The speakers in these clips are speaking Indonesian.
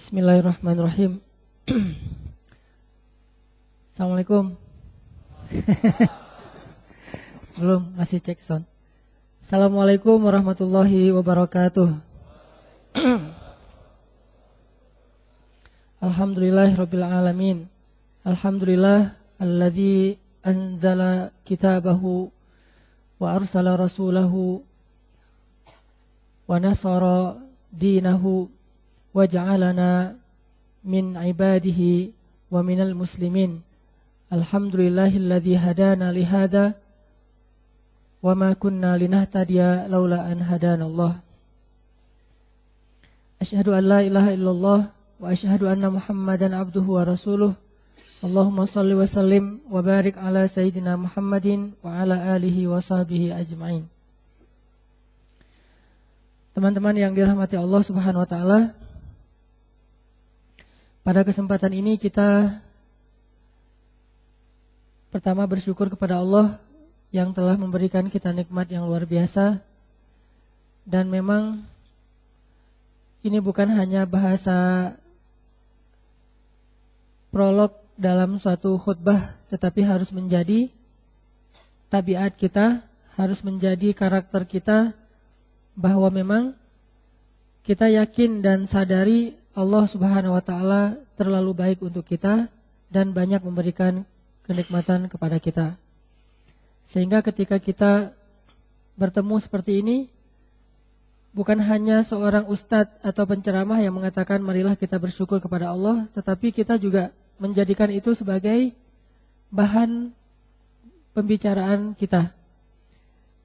Bismillahirrahmanirrahim. Assalamualaikum. Belum, masih cek sound. Assalamualaikum warahmatullahi wabarakatuh. Alhamdulillahirabbil alamin. Alhamdulillah alladzi anzala kitabahu wa arsala rasulahu wa nasara dinahu wa ja'alana min ibadihi wa minal muslimin. Alhamdulillahilladzi hadana lihada wa ma kunna linahtadiya laula an hadanallah. Asyhadu an la ilaha illallah wa asyhadu anna Muhammadan abduhu wa rasuluh. Allahumma shalli wa sallim wa barik ala sayyidina Muhammadin wa ala alihi wa sahbihi ajma'in. Teman-teman yang dirahmati Allah Subhanahu wa taala, pada kesempatan ini kita pertama bersyukur kepada Allah yang telah memberikan kita nikmat yang luar biasa. Dan memang ini bukan hanya bahasa prolog dalam suatu khutbah, tetapi harus menjadi tabiat kita, harus menjadi karakter kita, bahwa memang kita yakin dan sadari Allah Subhanahu wa taala terlalu baik untuk kita dan banyak memberikan kenikmatan kepada kita. Sehingga ketika kita bertemu seperti ini, bukan hanya seorang ustadz atau penceramah yang mengatakan marilah kita bersyukur kepada Allah, tetapi kita juga menjadikan itu sebagai bahan pembicaraan kita.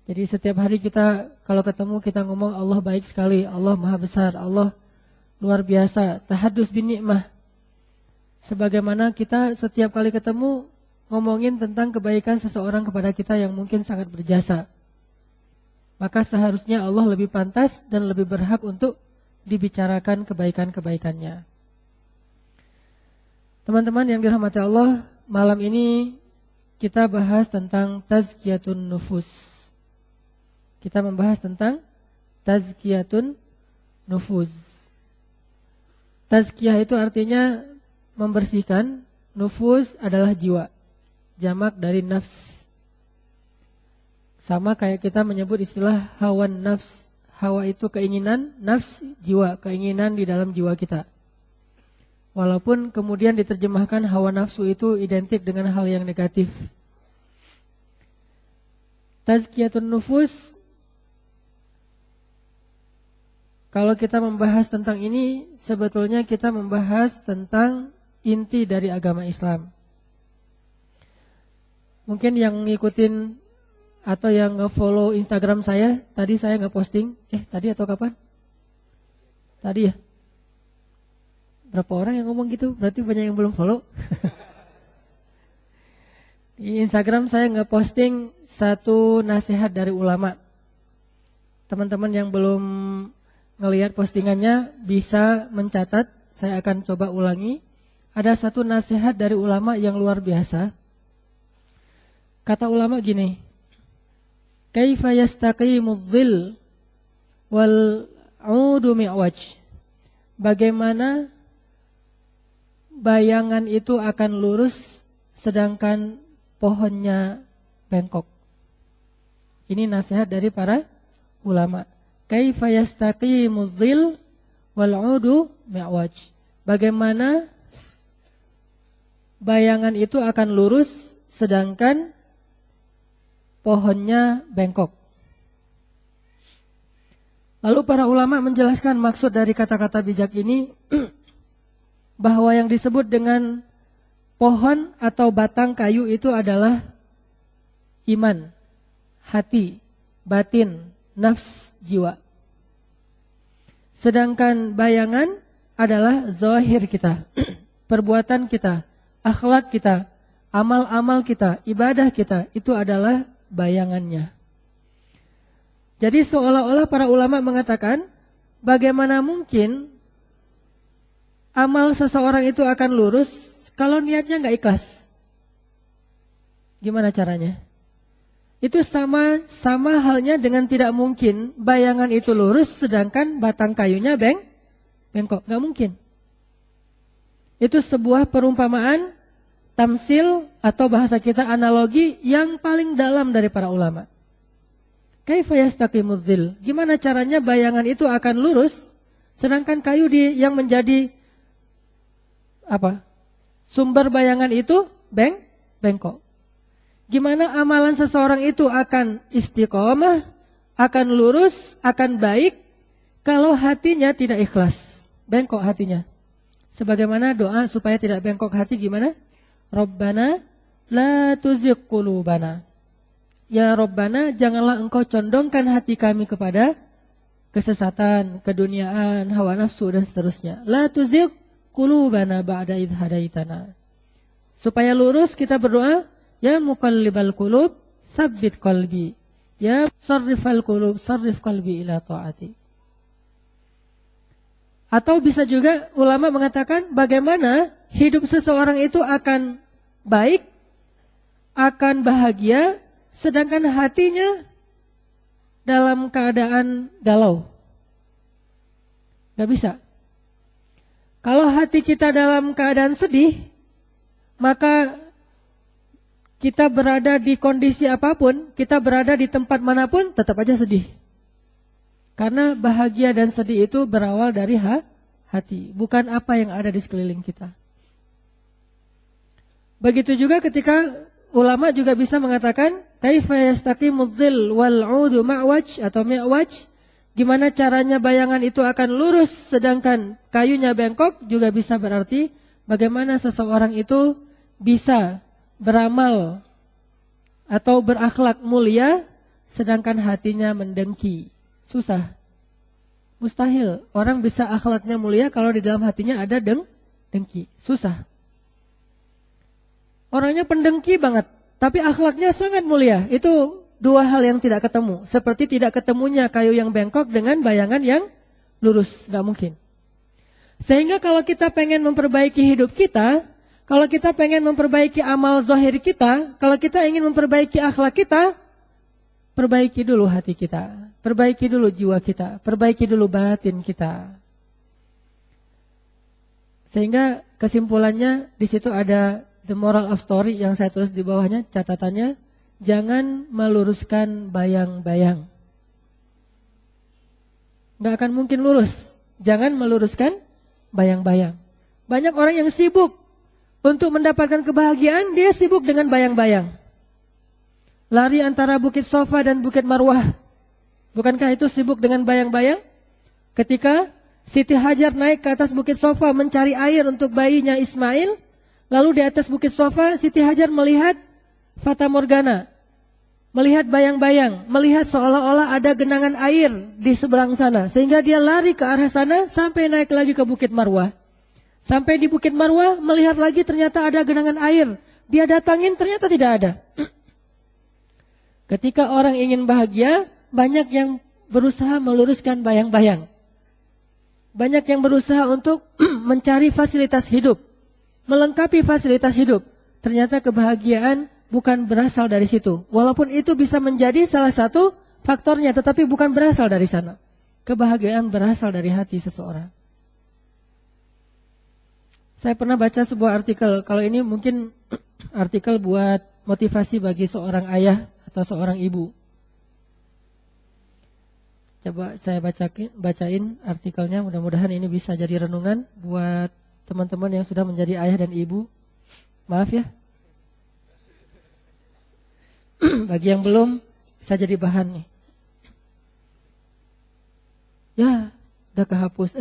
Jadi setiap hari kita kalau ketemu kita ngomong Allah baik sekali, Allah maha besar, Allah luar biasa, tahadus bin ni'mah. Sebagaimana kita setiap kali ketemu ngomongin tentang kebaikan seseorang kepada kita yang mungkin sangat berjasa, maka seharusnya Allah lebih pantas dan lebih berhak untuk dibicarakan kebaikan-kebaikannya. Teman-teman yang dirahmati Allah, malam ini kita bahas tentang tazkiyatun nufus. Kita membahas tentang tazkiyatun nufus. Tazkiyah itu artinya membersihkan, nufus adalah jiwa, jamak dari nafs. Sama kayak kita menyebut istilah hawan nafs. Hawa itu keinginan, nafs jiwa, keinginan di dalam jiwa kita. Walaupun kemudian diterjemahkan hawa nafsu itu identik dengan hal yang negatif. Tazkiyatun nufus, kalau kita membahas tentang ini, sebetulnya kita membahas tentang inti dari agama Islam. Mungkin yang ngikutin atau yang nge-follow Instagram saya, tadi saya nge-posting, tadi atau kapan? Tadi ya? Berapa orang yang ngomong gitu? Berarti banyak yang belum follow. Di Instagram saya nge-posting satu nasihat dari ulama. Teman-teman yang belum ngelihat postingannya bisa mencatat, saya akan coba ulangi. Ada satu nasihat dari ulama yang luar biasa. Kata ulama gini, kaifa yastaqimudz dhil wal 'udu mi'waj. Bagaimana bayangan itu akan lurus sedangkan pohonnya bengkok. Ini nasihat dari para ulama. Kaifa yastaqimudz dhil wal 'udu mi'waj. Bagaimana bayangan itu akan lurus sedangkan pohonnya bengkok. Lalu para ulama menjelaskan maksud dari kata-kata bijak ini bahwa yang disebut dengan pohon atau batang kayu itu adalah iman, hati, batin, nafs, jiwa. Sedangkan bayangan adalah zahir kita, perbuatan kita, akhlak kita, amal-amal kita, ibadah kita, itu adalah bayangannya. Jadi seolah-olah para ulama mengatakan, bagaimana mungkin amal seseorang itu akan lurus kalau niatnya nggak ikhlas? Gimana caranya? Itu sama halnya dengan tidak mungkin bayangan itu lurus sedangkan batang kayunya bengkok. Nggak mungkin. Itu sebuah perumpamaan, tamsil atau bahasa kita analogi yang paling dalam dari para ulama. Kaifa yastaqimudz dzil? Gimana caranya bayangan itu akan lurus sedangkan kayu yang menjadi sumber bayangan itu bengkok. Gimana amalan seseorang itu akan istiqomah, akan lurus, akan baik kalau hatinya tidak ikhlas, bengkok hatinya. Sebagaimana doa supaya tidak bengkok hati gimana? Rabbana la tuzigh qulubana. Ya Rabbana, janganlah engkau condongkan hati kami kepada kesesatan, keduniaan, hawa nafsu dan seterusnya. La tuzigh qulubana ba'da idh hadaitana. Supaya lurus kita berdoa, ya muqallibal qulub, tsabbit qalbi. Ya sarrifal qulub, sarrif qalbi ila ta'ati. Atau bisa juga ulama mengatakan bagaimana hidup seseorang itu akan baik, akan bahagia, sedangkan hatinya dalam keadaan galau. Gak bisa. Kalau hati kita dalam keadaan sedih, maka kita berada di kondisi apapun, kita berada di tempat manapun, tetap aja sedih. Karena bahagia dan sedih itu berawal dari hati, bukan apa yang ada di sekeliling kita. Begitu juga ketika ulama juga bisa mengatakan kaifa yastaqimudz dzil wal 'udu ma'waj atau mi'waj, gimana caranya bayangan itu akan lurus sedangkan kayunya bengkok, juga bisa berarti bagaimana seseorang itu bisa beramal atau berakhlak mulia sedangkan hatinya mendengki. Susah. Mustahil orang bisa akhlaknya mulia kalau di dalam hatinya ada dengki. Susah. Orangnya pendengki banget, tapi akhlaknya sangat mulia. Itu dua hal yang tidak ketemu. Seperti tidak ketemunya kayu yang bengkok dengan bayangan yang lurus. Gak mungkin. Sehingga kalau kita pengen memperbaiki hidup kita, kalau kita pengen memperbaiki amal zahir kita, kalau kita ingin memperbaiki akhlak kita, perbaiki dulu hati kita, perbaiki dulu jiwa kita, perbaiki dulu batin kita. Sehingga kesimpulannya di situ ada the moral of story yang saya tulis di bawahnya, catatannya, jangan meluruskan bayang-bayang. Nggak akan mungkin lurus. Jangan meluruskan bayang-bayang. Banyak orang yang sibuk untuk mendapatkan kebahagiaan, dia sibuk dengan bayang-bayang. Lari antara Bukit Sofa dan Bukit Marwah. Bukankah itu sibuk dengan bayang-bayang? Ketika Siti Hajar naik ke atas Bukit Sofa mencari air untuk bayinya Ismail, lalu di atas Bukit Sofa Siti Hajar melihat Fata Morgana, melihat bayang-bayang, melihat seolah-olah ada genangan air di seberang sana. Sehingga dia lari ke arah sana sampai naik lagi ke Bukit Marwah. Sampai di Bukit Marwah melihat lagi ternyata ada genangan air. Dia datangin ternyata tidak ada. Ketika orang ingin bahagia, banyak yang berusaha meluruskan bayang-bayang. Banyak yang berusaha untuk mencari fasilitas hidup, melengkapi fasilitas hidup. Ternyata kebahagiaan bukan berasal dari situ. Walaupun itu bisa menjadi salah satu faktornya, tetapi bukan berasal dari sana. Kebahagiaan berasal dari hati seseorang. Saya pernah baca sebuah artikel, kalau ini mungkin artikel buat motivasi bagi seorang ayah atau seorang ibu. Coba saya bacain artikelnya, mudah-mudahan ini bisa jadi renungan buat teman-teman yang sudah menjadi ayah dan ibu. Maaf ya. Bagi yang belum, bisa jadi bahan nih. Ya, udah kehapus.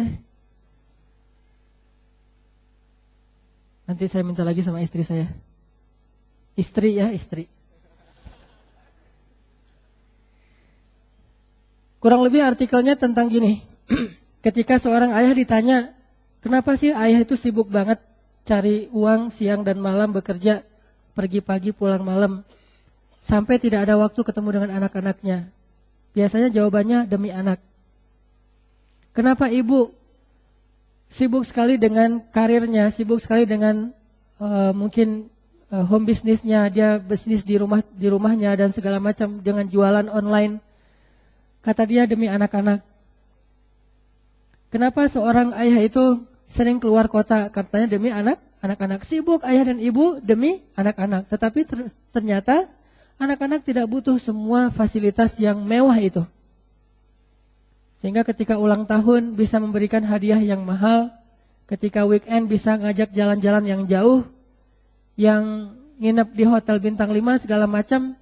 Nanti saya minta lagi sama istri saya. Istri ya, istri. Kurang lebih artikelnya tentang gini. Ketika seorang ayah ditanya, kenapa sih ayah itu sibuk banget cari uang siang dan malam, bekerja, pergi pagi pulang malam, sampai tidak ada waktu ketemu dengan anak-anaknya? Biasanya jawabannya demi anak. Kenapa ibu sibuk sekali dengan karirnya, sibuk sekali dengan mungkin home bisnisnya, dia bisnis di rumahnya dan segala macam dengan jualan online? Kata dia demi anak-anak. Kenapa seorang ayah itu sering keluar kota katanya demi anak-anak. Sibuk ayah dan ibu demi anak-anak. Tetapi ternyata anak-anak tidak butuh semua fasilitas yang mewah itu. Sehingga ketika ulang tahun bisa memberikan hadiah yang mahal, ketika weekend bisa ngajak jalan-jalan yang jauh, yang nginep di hotel bintang 5 segala macam.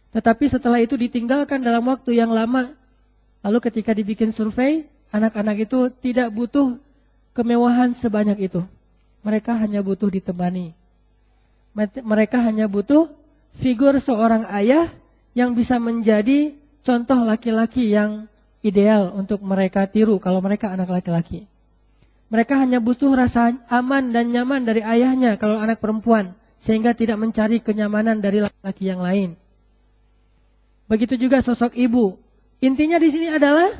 Tetapi setelah itu ditinggalkan dalam waktu yang lama. Lalu ketika dibikin survei, anak-anak itu tidak butuh kemewahan sebanyak itu. Mereka hanya butuh ditemani. Mereka hanya butuh figur seorang ayah yang bisa menjadi contoh laki-laki yang ideal untuk mereka tiru kalau mereka anak laki-laki. Mereka hanya butuh rasa aman dan nyaman dari ayahnya kalau anak perempuan, sehingga tidak mencari kenyamanan dari laki-laki yang lain. Begitu juga sosok ibu. Intinya di sini adalah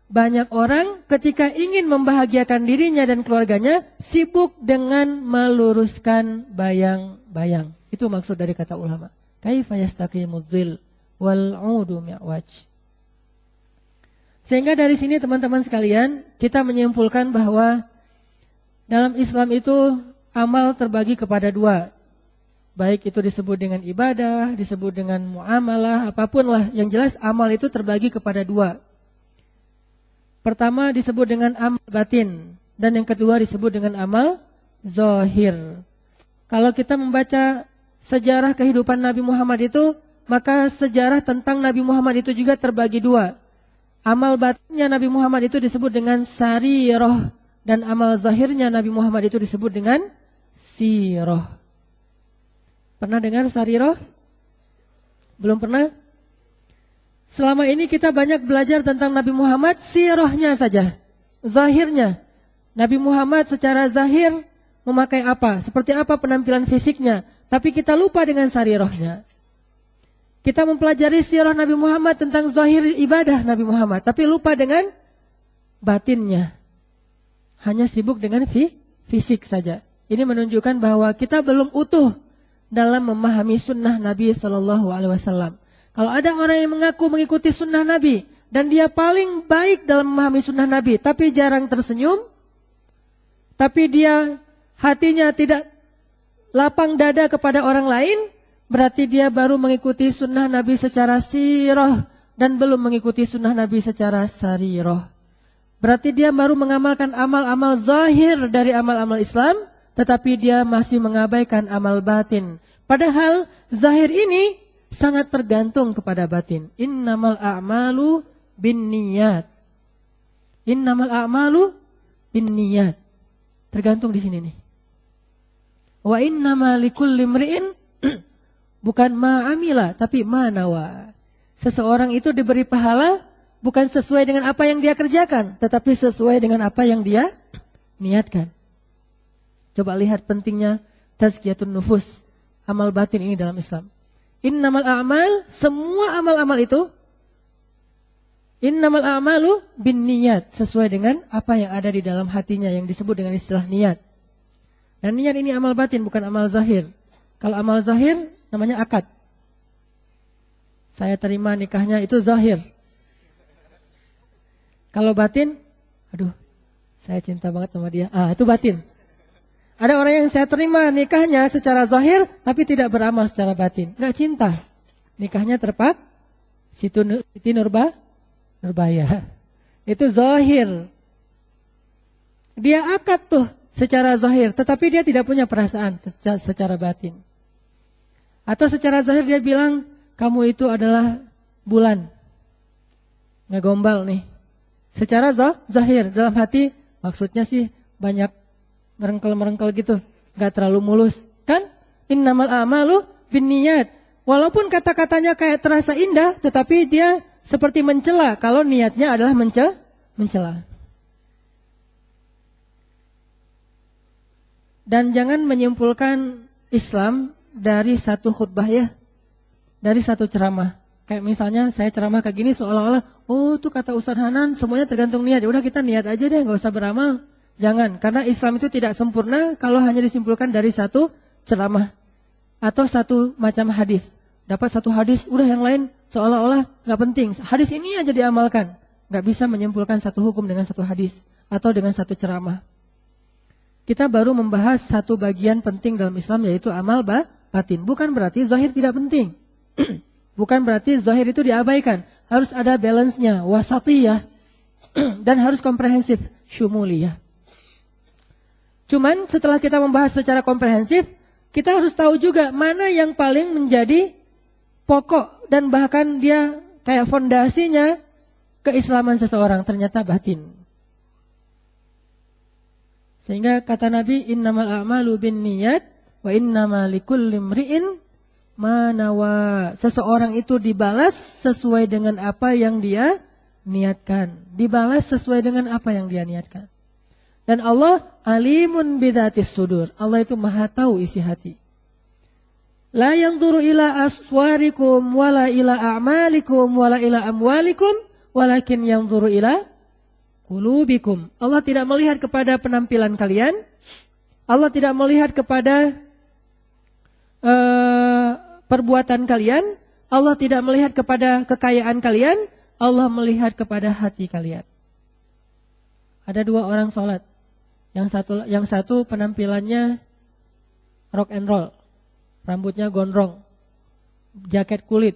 banyak orang ketika ingin membahagiakan dirinya dan keluarganya sibuk dengan meluruskan bayang-bayang. Itu maksud dari kata ulama. Kaifa yastaqimudz dhil wal 'udu mi'waj. Sehingga dari sini teman-teman sekalian, kita menyimpulkan bahwa dalam Islam itu amal terbagi kepada dua. Baik itu disebut dengan ibadah, disebut dengan muamalah, apapun lah. Yang jelas amal itu terbagi kepada dua. Pertama disebut dengan amal batin, dan yang kedua disebut dengan amal zahir. Kalau kita membaca sejarah kehidupan Nabi Muhammad itu, maka sejarah tentang Nabi Muhammad itu juga terbagi dua. Amal batinnya Nabi Muhammad itu disebut dengan sarirah, dan amal zahirnya Nabi Muhammad itu disebut dengan sirah. Pernah dengar sarirah? Belum pernah? Selama ini kita banyak belajar tentang Nabi Muhammad, sirahnya saja, zahirnya. Nabi Muhammad secara zahir memakai apa? Seperti apa penampilan fisiknya? Tapi kita lupa dengan sarirahnya. Kita mempelajari sirah Nabi Muhammad tentang zahir ibadah Nabi Muhammad, tapi lupa dengan batinnya. Hanya sibuk dengan fisik saja. Ini menunjukkan bahwa kita belum utuh dalam memahami sunnah Nabi SAW. Kalau ada orang yang mengaku mengikuti sunnah Nabi, dan dia paling baik dalam memahami sunnah Nabi, tapi jarang tersenyum, tapi dia hatinya tidak lapang dada kepada orang lain, berarti dia baru mengikuti sunnah Nabi secara sirah, dan belum mengikuti sunnah Nabi secara sarirah. Berarti dia baru mengamalkan amal-amal zahir dari amal-amal Islam, tetapi dia masih mengabaikan amal batin. Padahal zahir ini sangat tergantung kepada batin. Innamal a'malu binniyat. Innamal a'malu binniyat. Tergantung di sini nih. Wa innama likulli imri'in bukan ma'amila tapi ma'nawa. Seseorang itu diberi pahala bukan sesuai dengan apa yang dia kerjakan, tetapi sesuai dengan apa yang dia niatkan. Coba lihat pentingnya tazkiyatun nufus, amal batin ini dalam Islam. Innamal a'mal, semua amal-amal itu innamal a'malu binniyat, sesuai dengan apa yang ada di dalam hatinya yang disebut dengan istilah niat. Dan niat ini amal batin bukan amal zahir. Kalau amal zahir namanya akad. Saya terima nikahnya itu zahir. Kalau batin, aduh, saya cinta banget sama dia. Itu batin. Ada orang yang saya terima nikahnya secara zahir, tapi tidak beramal secara batin. Nggak cinta. Nikahnya terpak, Siti Nurbaya. Itu zahir. Dia akad tuh secara zahir, tetapi dia tidak punya perasaan secara batin. Atau secara zahir dia bilang, kamu itu adalah bulan. Ngegombal nih. Secara zahir, dalam hati, maksudnya sih banyak merengkel-merengkel gitu, gak terlalu mulus, kan? Innamal a'malu binniyat. Walaupun kata-katanya kayak terasa indah, tetapi dia seperti mencela kalau niatnya adalah mencela. Dan jangan menyimpulkan Islam dari satu khutbah ya, dari satu ceramah. Kayak misalnya saya ceramah kayak gini seolah-olah, oh tuh kata Ustaz Hanan semuanya tergantung niat. Ya udah kita niat aja deh, gak usah beramal. Jangan, karena Islam itu tidak sempurna kalau hanya disimpulkan dari satu ceramah atau satu macam hadis. Dapat satu hadis, udah yang lain seolah-olah gak penting. Hadis ini aja diamalkan. Gak bisa menyimpulkan satu hukum dengan satu hadis atau dengan satu ceramah. kita baru membahas satu bagian penting dalam Islam, yaitu amal batin. Bukan berarti zahir tidak penting. Bukan berarti zahir itu diabaikan. Harus ada balance-nya, wasatiyah, dan harus komprehensif, syumuliyah. Cuman setelah kita membahas secara komprehensif, kita harus tahu juga mana yang paling menjadi pokok dan bahkan dia kayak fondasinya keislaman seseorang, ternyata batin. Sehingga kata Nabi, innamal a'malu binniyat wa innamal likulli imri'in ma nawa. Seseorang itu dibalas sesuai dengan apa yang dia niatkan. Dibalas sesuai dengan apa yang dia niatkan. Dan Allah alimun bidzatis sudur. Allah itu maha tahu isi hati. La yanzuru ila aswarikum wala ila a'malikum wala ila amwalikum walakin yanzuru ila qulubikum. Allah tidak melihat kepada penampilan kalian. Allah tidak melihat kepada perbuatan kalian. Allah tidak melihat kepada kekayaan kalian. Allah melihat kepada hati kalian. Ada dua orang sholat. Yang satu penampilannya rock and roll. Rambutnya gondrong. Jaket kulit.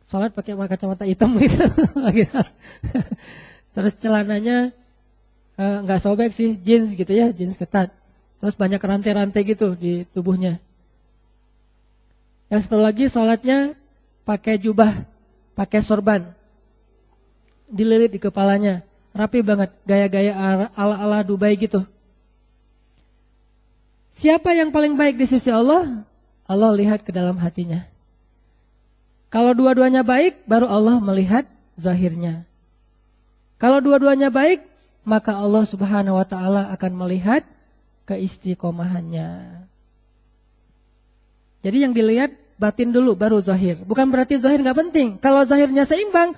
Sholat pakai kacamata hitam gitu. Terus celananya nggak sobek sih, jeans gitu ya, jeans ketat. Terus banyak rantai-rantai gitu di tubuhnya. Yang satu lagi sholatnya pakai jubah, pakai sorban, dililit di kepalanya, rapi banget, gaya-gaya ala-ala Dubai gitu. Siapa yang paling baik di sisi Allah? Allah lihat ke dalam hatinya. Kalau dua-duanya baik, baru Allah melihat zahirnya. Kalau dua-duanya baik, maka Allah Subhanahu wa ta'ala akan melihat keistiqomahannya. Jadi yang dilihat batin dulu, baru zahir. Bukan berarti zahir nggak penting. Kalau zahirnya seimbang,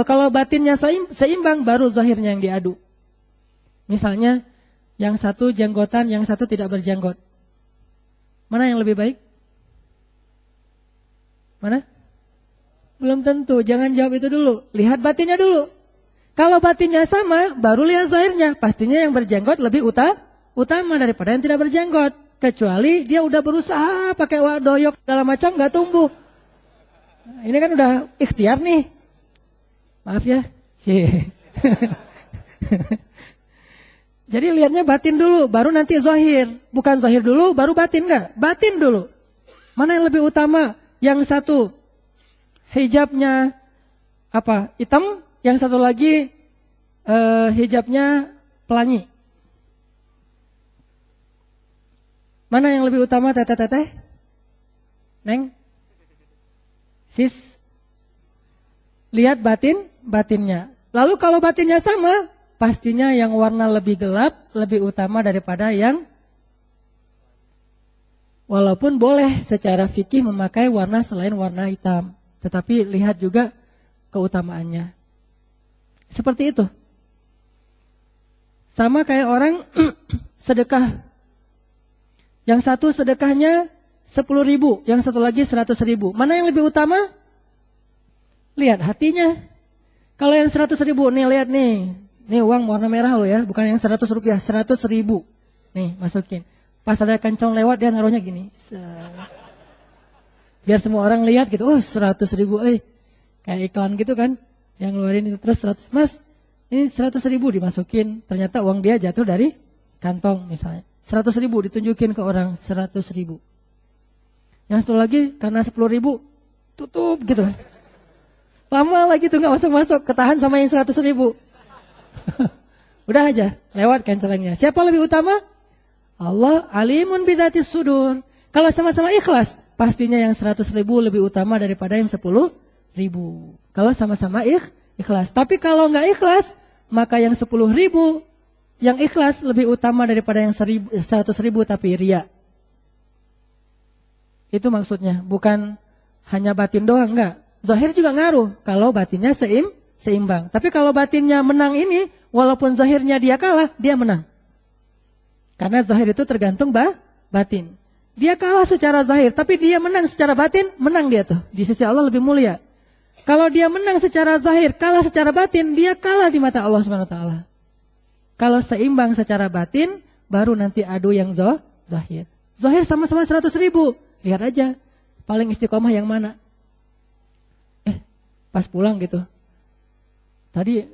kalau batinnya seimbang, baru zahirnya yang diadu. Misalnya, yang satu jenggotan, yang satu tidak berjenggot. Mana yang lebih baik? Mana? Belum tentu, jangan jawab itu dulu. Lihat batinnya dulu. Kalau batinnya sama, baru lihat zahirnya. Pastinya yang berjenggot lebih utama daripada yang tidak berjenggot. Kecuali dia udah berusaha pakai doyok segala macam gak tumbuh. Ini kan udah ikhtiar nih. Maaf ya. Jadi lihatnya batin dulu, baru nanti zahir. Bukan zahir dulu, baru batin enggak? Batin dulu. Mana yang lebih utama? Yang satu hijabnya hitam, yang satu lagi hijabnya pelangi. Mana yang lebih utama, teteh? Neng? Sis? Lihat batinnya. Lalu kalau batinnya sama, pastinya yang warna lebih gelap lebih utama daripada yang, walaupun boleh secara fikih memakai warna selain warna hitam, tetapi lihat juga keutamaannya. Seperti itu. Sama kayak orang sedekah. Yang satu sedekahnya 10.000, yang satu lagi 100.000. Mana yang lebih utama? Lihat hatinya. Kalau yang 100.000, nih lihat nih. Nih uang warna merah loh ya, bukan yang 100 rupiah, 100.000. Nih masukin. Pas ada kancong lewat dia naruhnya gini. Biar semua orang lihat gitu, 100.000, kayak iklan gitu kan. Yang ngeluarin itu terus 100, mas ini 100.000 dimasukin. Ternyata uang dia jatuh dari kantong misalnya. 100.000 ditunjukin ke orang, 100.000. Yang satu lagi karena 10.000 tutup gitu. Lama lagi tuh gak masuk-masuk, ketahan sama yang 100.000. Udah aja, lewat kan celengnya. Siapa lebih utama? Allah alimun bidzatis sudur. Kalau sama-sama ikhlas, pastinya yang 100.000 lebih utama daripada yang 10.000. Kalau sama-sama ikhlas. Tapi kalau nggak ikhlas, maka yang 10.000 yang ikhlas lebih utama daripada yang 100.000 tapi ria. Itu maksudnya, bukan hanya batin doang, enggak. Zahir juga ngaruh kalau batinnya seimbang. Tapi kalau batinnya menang ini, walaupun zahirnya dia kalah, dia menang. Karena zahir itu tergantung batin. Dia kalah secara zahir, tapi dia menang secara batin, menang dia tuh. Di sisi Allah lebih mulia. Kalau dia menang secara zahir, kalah secara batin, dia kalah di mata Allah SWT. Kalau seimbang secara batin, baru nanti adu yang zahir. Zahir sama-sama 100 ribu. Lihat aja, paling istiqomah yang mana. Pas pulang gitu. Tadi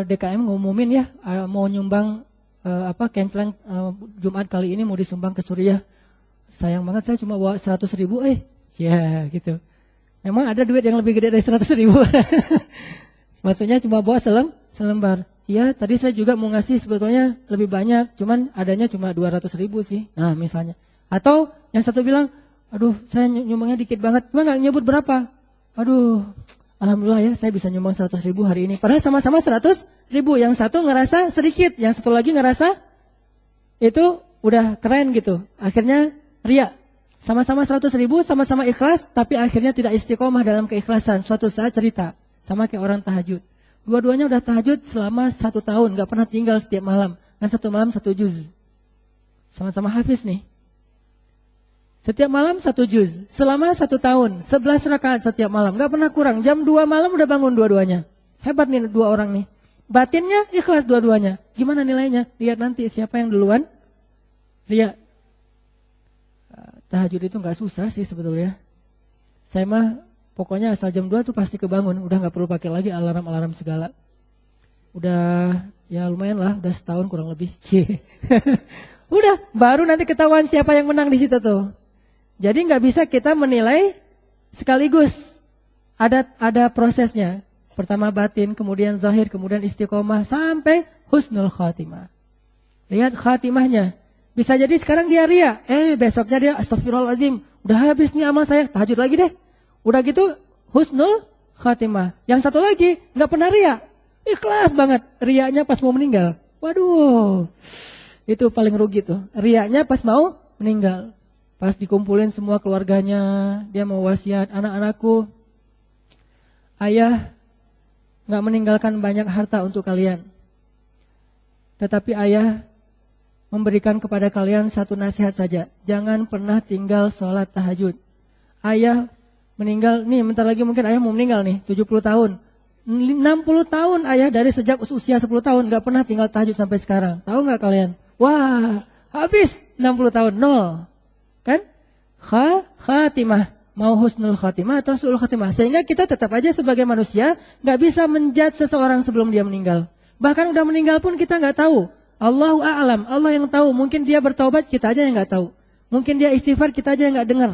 DKM ngumumin ya, mau nyumbang cancelan Jumat kali ini mau disumbang ke Suriah. Sayang banget saya cuma bawa 100 ribu, ya gitu. Memang ada duit yang lebih gede dari 100 ribu. Maksudnya cuma bawa selembar. Iya, tadi saya juga mau ngasih sebetulnya lebih banyak, cuman adanya cuma 200 ribu sih. Nah, misalnya. Atau yang satu bilang, aduh saya nyumbangnya dikit banget, cuma gak nyebut berapa. Aduh, alhamdulillah ya saya bisa nyumbang 100 ribu hari ini. Padahal sama-sama 100 ribu. Yang satu ngerasa sedikit, yang satu lagi ngerasa itu udah keren gitu. Akhirnya ria. Sama-sama 100 ribu, sama-sama ikhlas, tapi akhirnya tidak istiqomah dalam keikhlasan. Suatu saat cerita, sama kayak orang tahajud. Dua-duanya udah tahajud selama 1 tahun, gak pernah tinggal setiap malam. Dan 1 malam 1 juz. Sama-sama hafiz nih. Setiap malam 1 juz. Selama 1 tahun, 11 rakaat setiap malam. Gak pernah kurang, jam 2 malam udah bangun dua-duanya. Hebat nih 2 orang nih. Batinnya ikhlas dua-duanya. Gimana nilainya? Lihat nanti siapa yang duluan. Lihat. Tahajud itu gak susah sih sebetulnya. Saya mah pokoknya asal jam 2 tuh pasti kebangun. Udah gak perlu pakai lagi alarm-alarm segala. Udah ya lumayan lah. Udah setahun kurang lebih. Udah baru nanti ketahuan siapa yang menang di situ tuh. Jadi gak bisa kita menilai sekaligus. Ada prosesnya. Pertama batin, kemudian zahir, kemudian istiqomah. Sampai husnul khatimah. Lihat khatimahnya. Bisa jadi sekarang dia ria. Besoknya dia astagfirullahaladzim. Udah habis nih amal saya. Tahajud lagi deh. Udah gitu husnul khatimah. Yang satu lagi gak pernah ria. Ikhlas banget. Rianya pas mau meninggal. Waduh. Itu paling rugi tuh. Rianya pas mau meninggal. Pas dikumpulin semua keluarganya. Dia mau wasiat. Anak-anakku. Ayah gak meninggalkan banyak harta untuk kalian. Tetapi ayah memberikan kepada kalian satu nasihat saja. Jangan pernah tinggal sholat tahajud. Ayah meninggal, nih bentar lagi mungkin ayah mau meninggal nih, 70 tahun. 60 tahun ayah dari sejak usia 10 tahun gak pernah tinggal tahajud sampai sekarang. Tahu gak kalian? Wah, habis 60 tahun, 0. Kan? Khatimah. Mau husnul khatimah atau su'ul khatimah. Sehingga kita tetap aja sebagai manusia gak bisa menjudge seseorang sebelum dia meninggal. Bahkan udah meninggal pun kita gak tahu. Allahu a'lam, Allah yang tahu. Mungkin dia bertaubat, kita aja yang gak tahu. Mungkin dia istighfar, kita aja yang gak dengar.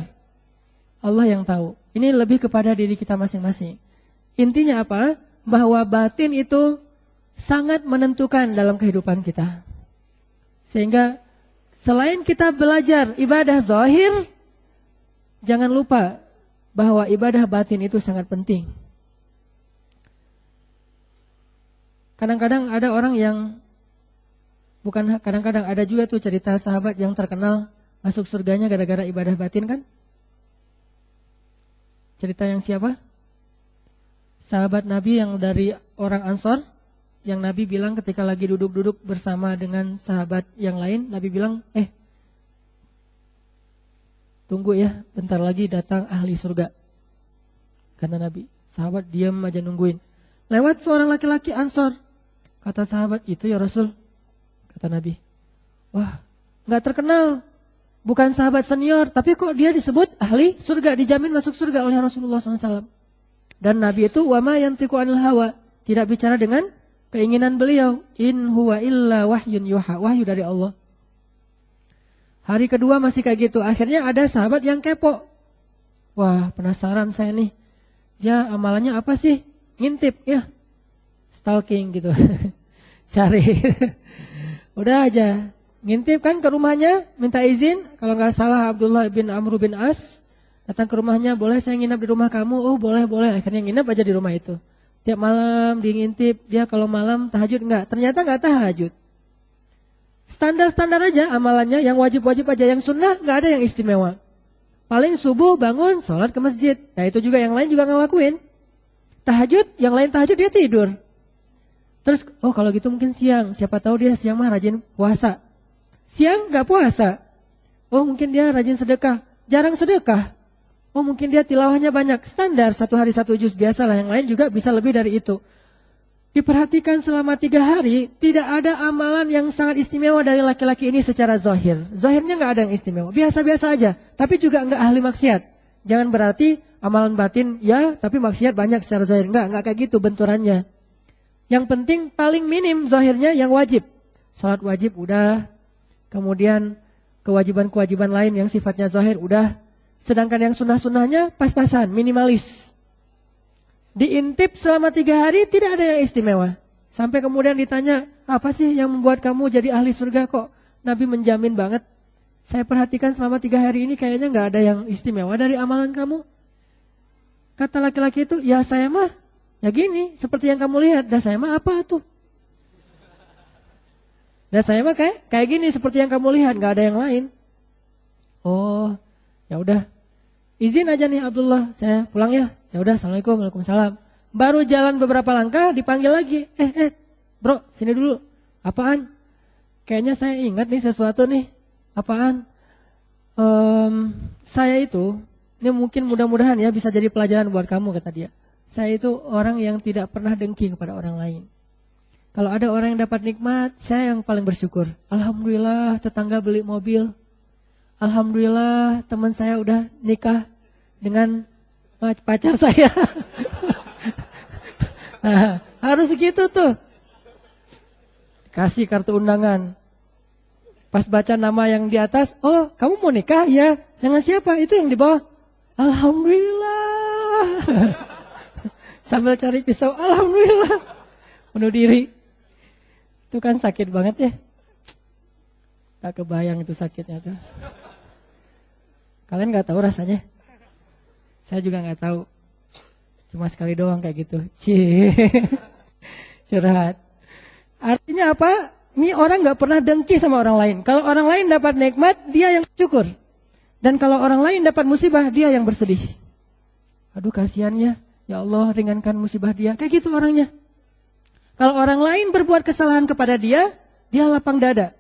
Allah yang tahu. Ini lebih kepada diri kita masing-masing. Intinya apa? Bahwa batin itu sangat menentukan dalam kehidupan kita. Sehingga selain kita belajar ibadah zahir, jangan lupa bahwa ibadah batin itu sangat penting. Kadang-kadang ada orang yang kadang-kadang ada juga tuh cerita sahabat yang terkenal masuk surganya gara-gara ibadah batin kan? Cerita yang siapa? Sahabat Nabi yang dari orang Ansor, yang Nabi bilang ketika lagi duduk-duduk bersama dengan sahabat yang lain, Nabi bilang, tunggu ya, bentar lagi datang ahli surga. Kata Nabi, sahabat diam aja nungguin. Lewat seorang laki-laki Ansor. Kata sahabat, itu ya Rasul. Kata Nabi, wah gak terkenal, bukan sahabat senior, tapi kok dia disebut ahli surga, dijamin masuk surga oleh Rasulullah SAW. Dan Nabi itu wama yantiqu anil hawa, tidak bicara dengan keinginan beliau. In huwa illa wahyun yuha, wahyu dari Allah. Hari kedua masih kayak gitu, akhirnya ada sahabat yang kepo. Wah penasaran saya nih, dia amalannya apa sih? Ngintip ya, stalking gitu. Cari. Udah aja, ngintip kan ke rumahnya, minta izin. Kalau gak salah Abdullah bin Amr bin As datang ke rumahnya, boleh saya nginap di rumah kamu? Oh boleh. Akhirnya nginap aja di rumah itu. Tiap malam diintip, dia kalau malam tahajud enggak. Ternyata enggak tahajud. Standar-standar aja amalannya, yang wajib-wajib aja, yang sunnah enggak ada yang istimewa. Paling subuh bangun, sholat ke masjid. Nah itu juga yang lain juga ngelakuin. Tahajud, yang lain tahajud dia tidur. Terus, oh kalau gitu mungkin siang. Siapa tahu dia siang mah rajin puasa. Siang gak puasa. Oh mungkin dia rajin sedekah. Jarang sedekah. Oh mungkin dia tilawahnya banyak. Standar 1 hari 1 juz biasalah. Yang lain juga bisa lebih dari itu. Diperhatikan selama 3 hari, tidak ada amalan yang sangat istimewa dari laki-laki ini secara zahir. Zahirnya nggak ada yang istimewa, biasa-biasa aja. Tapi juga nggak ahli maksiat. Jangan berarti amalan batin ya, tapi maksiat banyak secara zahir. Nggak kayak gitu benturannya. Yang penting paling minim zahirnya yang wajib. Salat wajib udah, kemudian kewajiban-kewajiban lain yang sifatnya zahir udah. Sedangkan yang sunnah-sunnahnya pas-pasan, minimalis. Diintip selama 3 hari tidak ada yang istimewa. Sampai kemudian ditanya, apa sih yang membuat kamu jadi ahli surga kok? Nabi menjamin banget. Saya perhatikan selama 3 hari ini kayaknya gak ada yang istimewa dari amalan kamu. Kata laki-laki itu, ya saya mah, ya gini, seperti yang kamu lihat. Dan saya mah apa tuh? Dan saya mah kayak gini, seperti yang kamu lihat, gak ada yang lain. Oh, ya udah. Izin aja nih Abdullah, saya pulang ya. Ya udah, assalamualaikum, waalaikumsalam. Baru jalan beberapa langkah, dipanggil lagi. Bro, sini dulu. Apaan? Kayaknya saya ingat nih sesuatu nih. Apaan? Saya itu, ini mungkin mudah-mudahan ya bisa jadi pelajaran buat kamu, kata dia. Saya itu orang yang tidak pernah dengki kepada orang lain. Kalau ada orang yang dapat nikmat, saya yang paling bersyukur. Alhamdulillah tetangga beli mobil. Alhamdulillah teman saya udah nikah dengan pacar saya. Nah, harus gitu tuh. Kasih kartu undangan. Pas baca nama yang di atas, oh kamu mau nikah? Ya, dengan siapa? Itu yang di bawah. Alhamdulillah. Sambil cari pisau, alhamdulillah. Bunuh diri. Itu kan sakit banget ya. Gak kebayang itu sakitnya tuh. Kalian gak tahu rasanya? Saya juga gak tahu. Cuma sekali doang kayak gitu. Curhat. Artinya apa? Ini orang gak pernah dengki sama orang lain. Kalau orang lain dapat nikmat, dia yang syukur. Dan kalau orang lain dapat musibah, dia yang bersedih. Aduh kasihan ya. Ya Allah ringankan musibah dia. Kayak gitu orangnya. Kalau orang lain berbuat kesalahan kepada dia, dia lapang dada.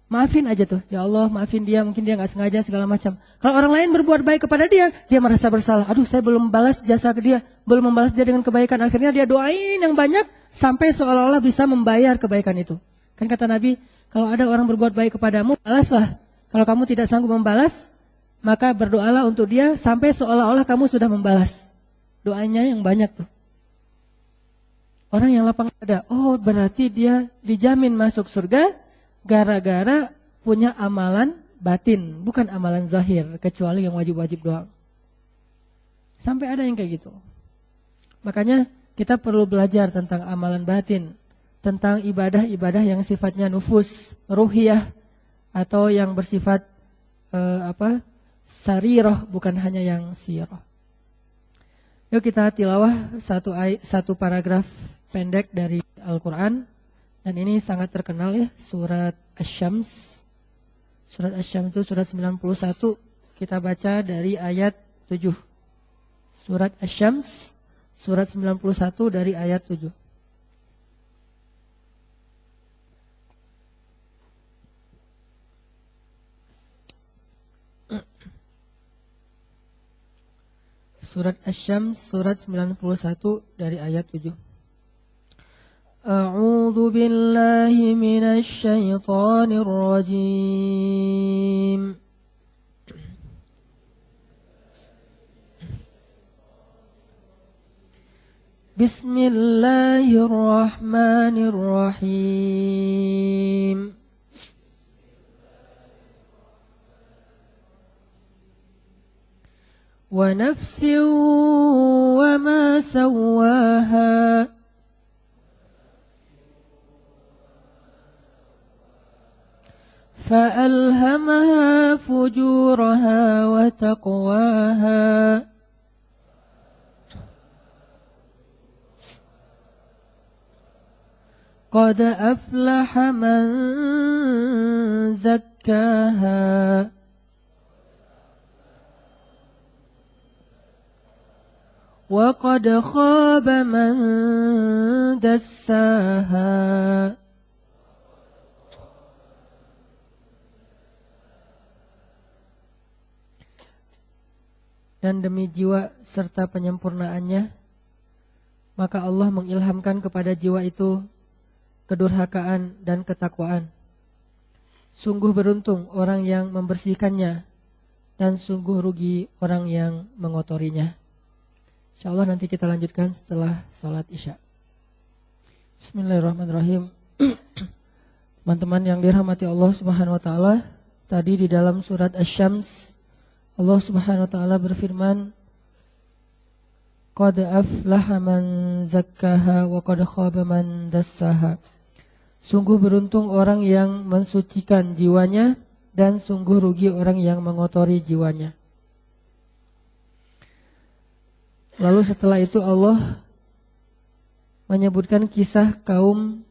Maafin aja tuh, ya Allah maafin dia, mungkin dia gak sengaja segala macam. Kalau orang lain berbuat baik kepada dia, dia merasa bersalah. Aduh saya belum balas jasa ke dia, belum membalas dia dengan kebaikan. Akhirnya dia doain yang banyak, sampai seolah-olah bisa membayar kebaikan itu. Kan kata Nabi, kalau ada orang berbuat baik kepadamu, balaslah. Kalau kamu tidak sanggup membalas, maka berdoalah untuk dia, sampai seolah-olah kamu sudah membalas. Doanya yang banyak tuh. Orang yang lapang dada, oh berarti dia dijamin masuk surga, gara-gara punya amalan batin, bukan amalan zahir, kecuali yang wajib-wajib doang. Sampai ada yang kayak gitu. Makanya kita perlu belajar tentang amalan batin, tentang ibadah-ibadah yang sifatnya nufus, ruhiyah, atau yang bersifat sarirah, bukan hanya yang sirah. Yuk kita tilawah satu paragraf pendek dari Al-Quran. Dan ini sangat terkenal ya, surat Asy-Syams. Surat Asy-Syams itu surat 91. Kita baca dari ayat 7. Surat Asy-Syams, surat 91 dari ayat 7. Surat Asy-Syams, surat 91 dari ayat 7. أعوذ بالله من الشيطان الرجيم بسم الله الرحمن الرحيم ونفس وما سواها فألهمها فجورها وتقواها قد أفلح من زكاها وقد خاب من دساها dan demi jiwa serta penyempurnaannya, maka Allah mengilhamkan kepada jiwa itu kedurhakaan dan ketakwaan. Sungguh beruntung orang yang membersihkannya, dan sungguh rugi orang yang mengotorinya. InsyaAllah nanti kita lanjutkan setelah sholat isya. Bismillahirrahmanirrahim. Teman-teman yang dirahmati Allah Subhanahu wa taala, tadi di dalam surat Asy-Syams Allah Subhanahu wa taala berfirman, qad aflaha man zakkaha wa qad khaba man dassaha. Sungguh beruntung orang yang mensucikan jiwanya, dan sungguh rugi orang yang mengotori jiwanya. Lalu setelah itu Allah menyebutkan kisah kaum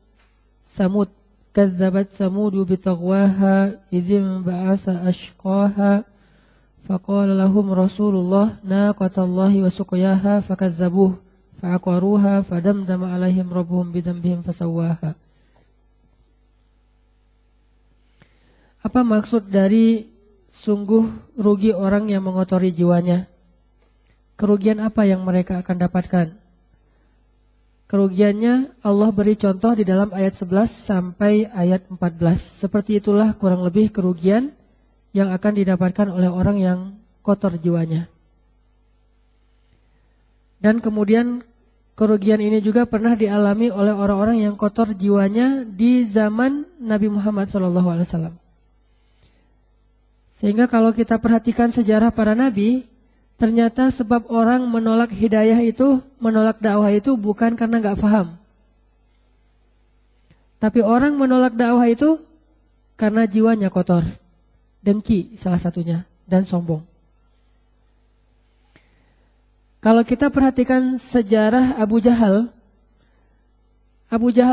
Samud. Kadzabat Samudu bitaghwaha idzim ba'asa ashqaha faqala lahum Rasulullah naqatallahi wa suqyaha fakazzabuh fa'aqaruha fadamdama alaihim rabbuhum bidzambihim fasawwaha. Apa maksud dari sungguh rugi orang yang mengotori jiwanya? Kerugian apa yang mereka akan dapatkan? Kerugiannya Allah beri contoh di dalam ayat 11 sampai ayat 14. Seperti itulah kurang lebih kerugian yang akan didapatkan oleh orang yang kotor jiwanya. Dan kemudian kerugian ini juga pernah dialami oleh orang-orang yang kotor jiwanya di zaman Nabi Muhammad SAW. Sehingga kalau kita perhatikan sejarah para nabi, ternyata sebab orang menolak hidayah itu, menolak dakwah itu bukan karena gak paham. Tapi orang menolak dakwah itu karena jiwanya kotor, dengki salah satunya, dan sombong. Kalau kita perhatikan sejarah Abu Jahal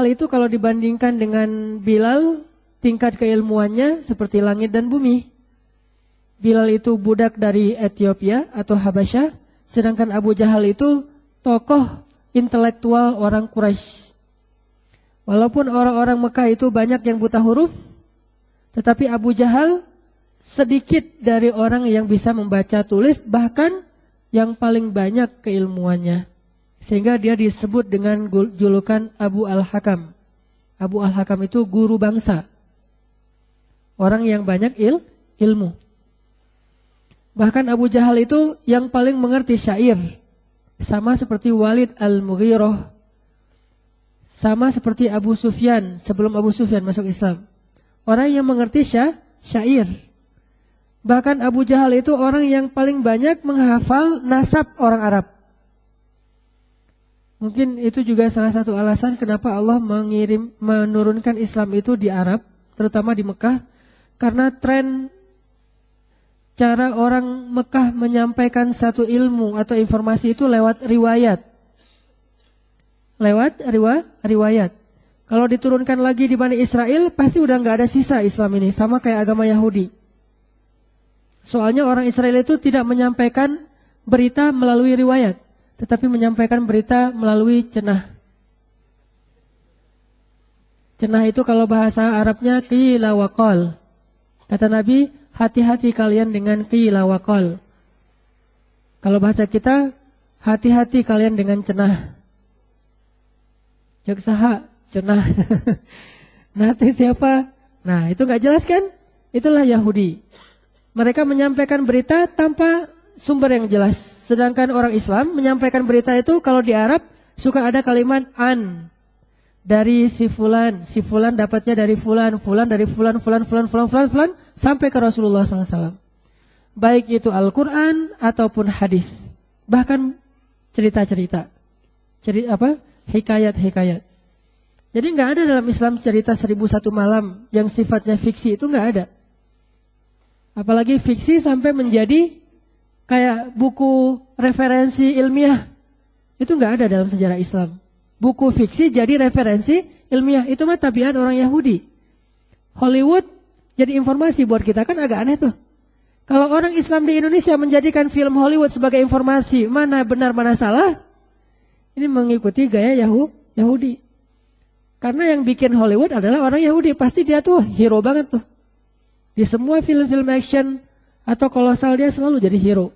itu kalau dibandingkan dengan Bilal, tingkat keilmuannya seperti langit dan bumi. Bilal itu budak dari Ethiopia atau Habasyah, sedangkan Abu Jahal itu tokoh intelektual orang Quraisy. Walaupun orang-orang Mekah itu banyak yang buta huruf, tetapi Abu Jahal sedikit dari orang yang bisa membaca tulis, bahkan yang paling banyak keilmuannya. Sehingga dia disebut dengan julukan Abu Al-Hakam. Abu Al-Hakam itu guru bangsa, orang yang banyak ilmu. Bahkan Abu Jahal itu yang paling mengerti syair. Sama seperti Walid Al-Mughirah. Sama seperti Abu Sufyan sebelum Abu Sufyan masuk Islam. Orang yang mengerti syair. Bahkan Abu Jahal itu orang yang paling banyak menghafal nasab orang Arab. Mungkin itu juga salah satu alasan kenapa Allah menurunkan Islam itu di Arab, terutama di Mekah. Karena tren cara orang Mekah menyampaikan satu ilmu atau informasi itu lewat riwayat. Riwayat. Kalau diturunkan lagi di Bani Israel, pasti udah gak ada sisa Islam ini. Sama kayak agama Yahudi. Soalnya orang Israel itu tidak menyampaikan berita melalui riwayat, tetapi menyampaikan berita melalui cenah. Cenah itu kalau bahasa Arabnya qila wa qal. Kata Nabi, hati-hati kalian dengan qila wa qal. Kalau bahasa kita, hati-hati kalian dengan cenah. Jaksaha, cenah. Nanti siapa? Nah, itu gak jelas kan? Itulah Yahudi. Mereka menyampaikan berita tanpa sumber yang jelas. Sedangkan orang Islam menyampaikan berita itu kalau di Arab suka ada kalimat an. Dari si fulan dapatnya dari fulan dari fulan sampai ke Rasulullah SAW. Baik itu Al-Quran ataupun hadis, bahkan cerita-cerita, hikayat. Jadi nggak ada dalam Islam cerita 1001 malam yang sifatnya fiksi, itu nggak ada. Apalagi fiksi sampai menjadi kayak buku referensi ilmiah, itu nggak ada dalam sejarah Islam. Buku fiksi jadi referensi ilmiah, itu mah tabiat orang Yahudi. Hollywood jadi informasi buat kita, kan agak aneh tuh. Kalau orang Islam di Indonesia menjadikan film Hollywood sebagai informasi, mana benar mana salah, ini mengikuti gaya Yahudi. Karena yang bikin Hollywood adalah orang Yahudi, pasti dia tuh hero banget tuh. Di semua film-film action atau kolosal dia selalu jadi hero.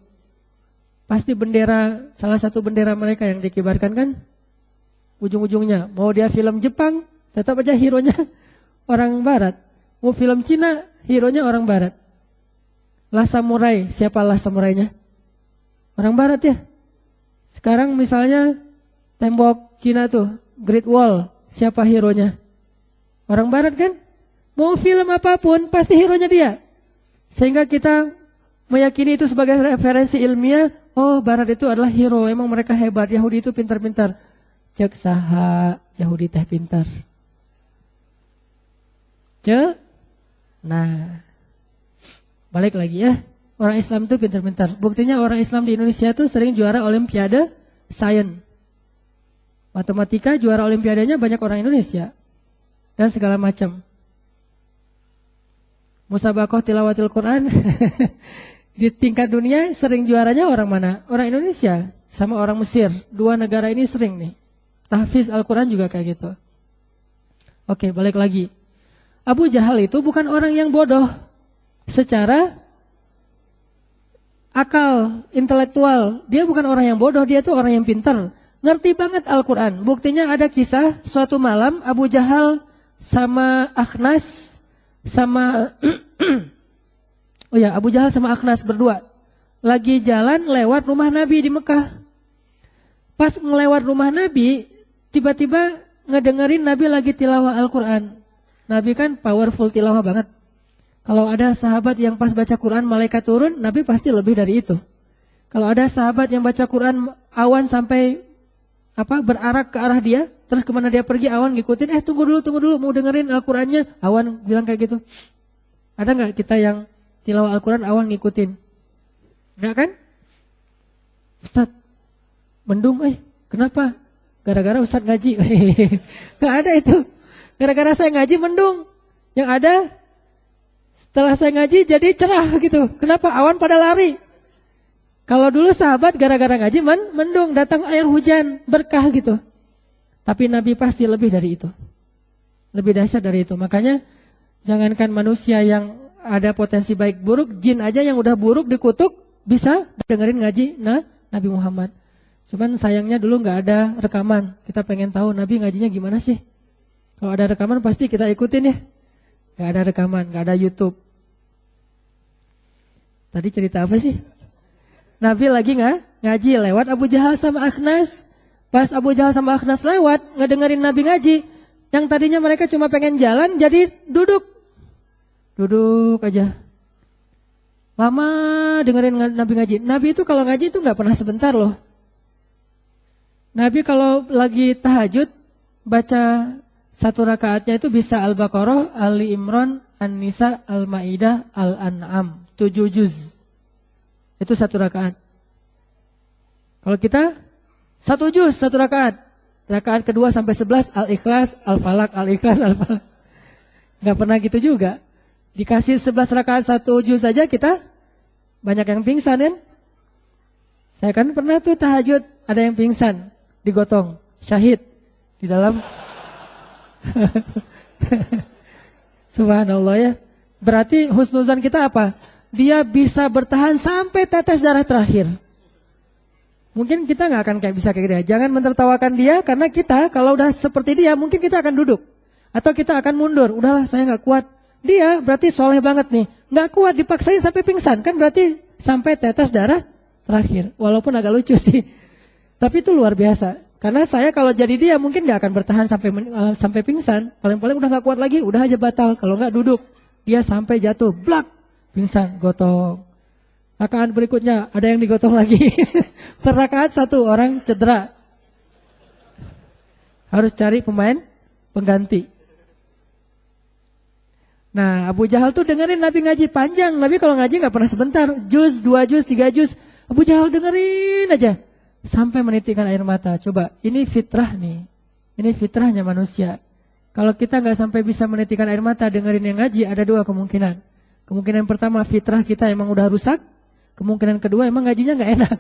Pasti bendera, salah satu bendera mereka yang dikibarkan kan ujung-ujungnya. Mau dia film Jepang, tetap aja hero-nya orang barat. Mau film Cina, hero-nya orang barat. Last Samurai, siapa Last Samurai-nya? Orang barat ya. Sekarang misalnya tembok Cina tuh, Great Wall, siapa hero-nya? Orang barat kan? Mau film apapun, pasti hero-nya dia. Sehingga kita meyakini itu sebagai referensi ilmiah. Oh, barat itu adalah hero, emang mereka hebat. Yahudi itu pintar-pintar. Cek saha, Yahudi teh pintar. Nah, balik lagi ya. Orang Islam itu pintar-pintar. Buktinya orang Islam di Indonesia itu sering juara olimpiade sains. Matematika juara olimpiadanya banyak orang Indonesia. Dan segala macam. Musabaqah tilawatil Quran di tingkat dunia sering juaranya orang mana? Orang Indonesia sama orang Mesir. Dua negara ini sering nih. Tahfiz Al-Quran juga kayak gitu. Oke, balik lagi. Abu Jahal itu bukan orang yang bodoh secara akal, intelektual. Dia bukan orang yang bodoh, dia tuh orang yang pintar. Ngerti banget Al-Quran. Buktinya ada kisah suatu malam Abu Jahal sama Akhnas sama Abu Jahal sama Akhnas berdua lagi jalan lewat rumah Nabi di Mekah. Pas ngelewat rumah Nabi, tiba-tiba ngedengerin Nabi lagi tilawah Al-Quran. Nabi kan powerful tilawah banget. Kalau ada sahabat yang pas baca Quran malaikat turun, Nabi pasti lebih dari itu. Kalau ada sahabat yang baca Quran awan sampai berarak ke arah dia, terus kemana dia pergi awan ngikutin, tunggu dulu, mau dengerin Al-Qurannya. Awan bilang kayak gitu. Ada gak kita yang tilawah Al-Quran awan ngikutin? Enggak kan? Ustadz, mendung, kenapa? Gara-gara Ustadz ngaji. Gak ada itu. Gara-gara saya ngaji mendung. Yang ada, setelah saya ngaji jadi cerah gitu. Kenapa? Awan pada lari. Kalau dulu sahabat gara-gara ngaji mendung, datang air hujan, berkah gitu. Tapi Nabi pasti lebih dari itu. Lebih dahsyat dari itu. Makanya jangankan manusia yang ada potensi baik buruk, jin aja yang udah buruk dikutuk bisa dengerin ngaji Nabi Muhammad. Cuman sayangnya dulu nggak ada rekaman. Kita pengen tahu Nabi ngajinya gimana sih. Kalau ada rekaman pasti kita ikutin ya. Nggak ada rekaman, nggak ada YouTube. Tadi cerita apa sih? Nabi lagi ngaji lewat Abu Jahal sama Akhnas. Pas Abu Jahal sama Akhnas lewat, ngedengerin Nabi ngaji. Yang tadinya mereka cuma pengen jalan, jadi duduk. Duduk aja. Lama dengerin Nabi ngaji. Nabi itu kalau ngaji itu gak pernah sebentar loh. Nabi kalau lagi tahajud, baca satu rakaatnya itu bisa Al-Baqarah, Ali Imran, An-Nisa, Al-Ma'idah, Al-An'am. 7 juz. Itu satu rakaat. Kalau kita 1 juz, 1 rakaat. Rakaat kedua sampai 11 Al-Ikhlas, Al-Falak, Al-Ikhlas, Al-Falak. Gak pernah gitu juga. Dikasih 11 rakaat 1 juz saja kita banyak yang pingsan kan? Saya kan pernah tuh tahajud ada yang pingsan, digotong, syahid di dalam. Subhanallah ya. Berarti husnuzan kita apa? Dia bisa bertahan sampai tetes darah terakhir. Mungkin kita gak akan bisa kayak dia. Jangan mentertawakan dia karena kita kalau udah seperti dia mungkin kita akan duduk. Atau kita akan mundur. Udahlah saya gak kuat. Dia berarti soleh banget nih. Gak kuat dipaksain sampai pingsan. Kan berarti sampai tetes darah terakhir. Walaupun agak lucu sih. Tapi itu luar biasa. Karena saya kalau jadi dia mungkin gak akan bertahan sampai pingsan. Paling-paling udah gak kuat lagi. Udah aja batal. Kalau gak duduk. Dia sampai jatuh. Blak. Pingsan, gotong. Rakaat berikutnya ada yang digotong lagi. Per rakaat 1 orang cedera. Harus cari pemain pengganti. Nah, Abu Jahal tuh dengerin Nabi ngaji panjang. Nabi kalau ngaji gak pernah sebentar. Juz, 2 juz, 3 juz. Abu Jahal dengerin aja. Sampai menitikkan air mata. Coba, ini fitrah nih. Ini fitrahnya manusia. Kalau kita gak sampai bisa menitikkan air mata dengerin yang ngaji, ada 2 kemungkinan. Kemungkinan pertama fitrah kita emang udah rusak. Kemungkinan kedua emang ngajinya gak enak.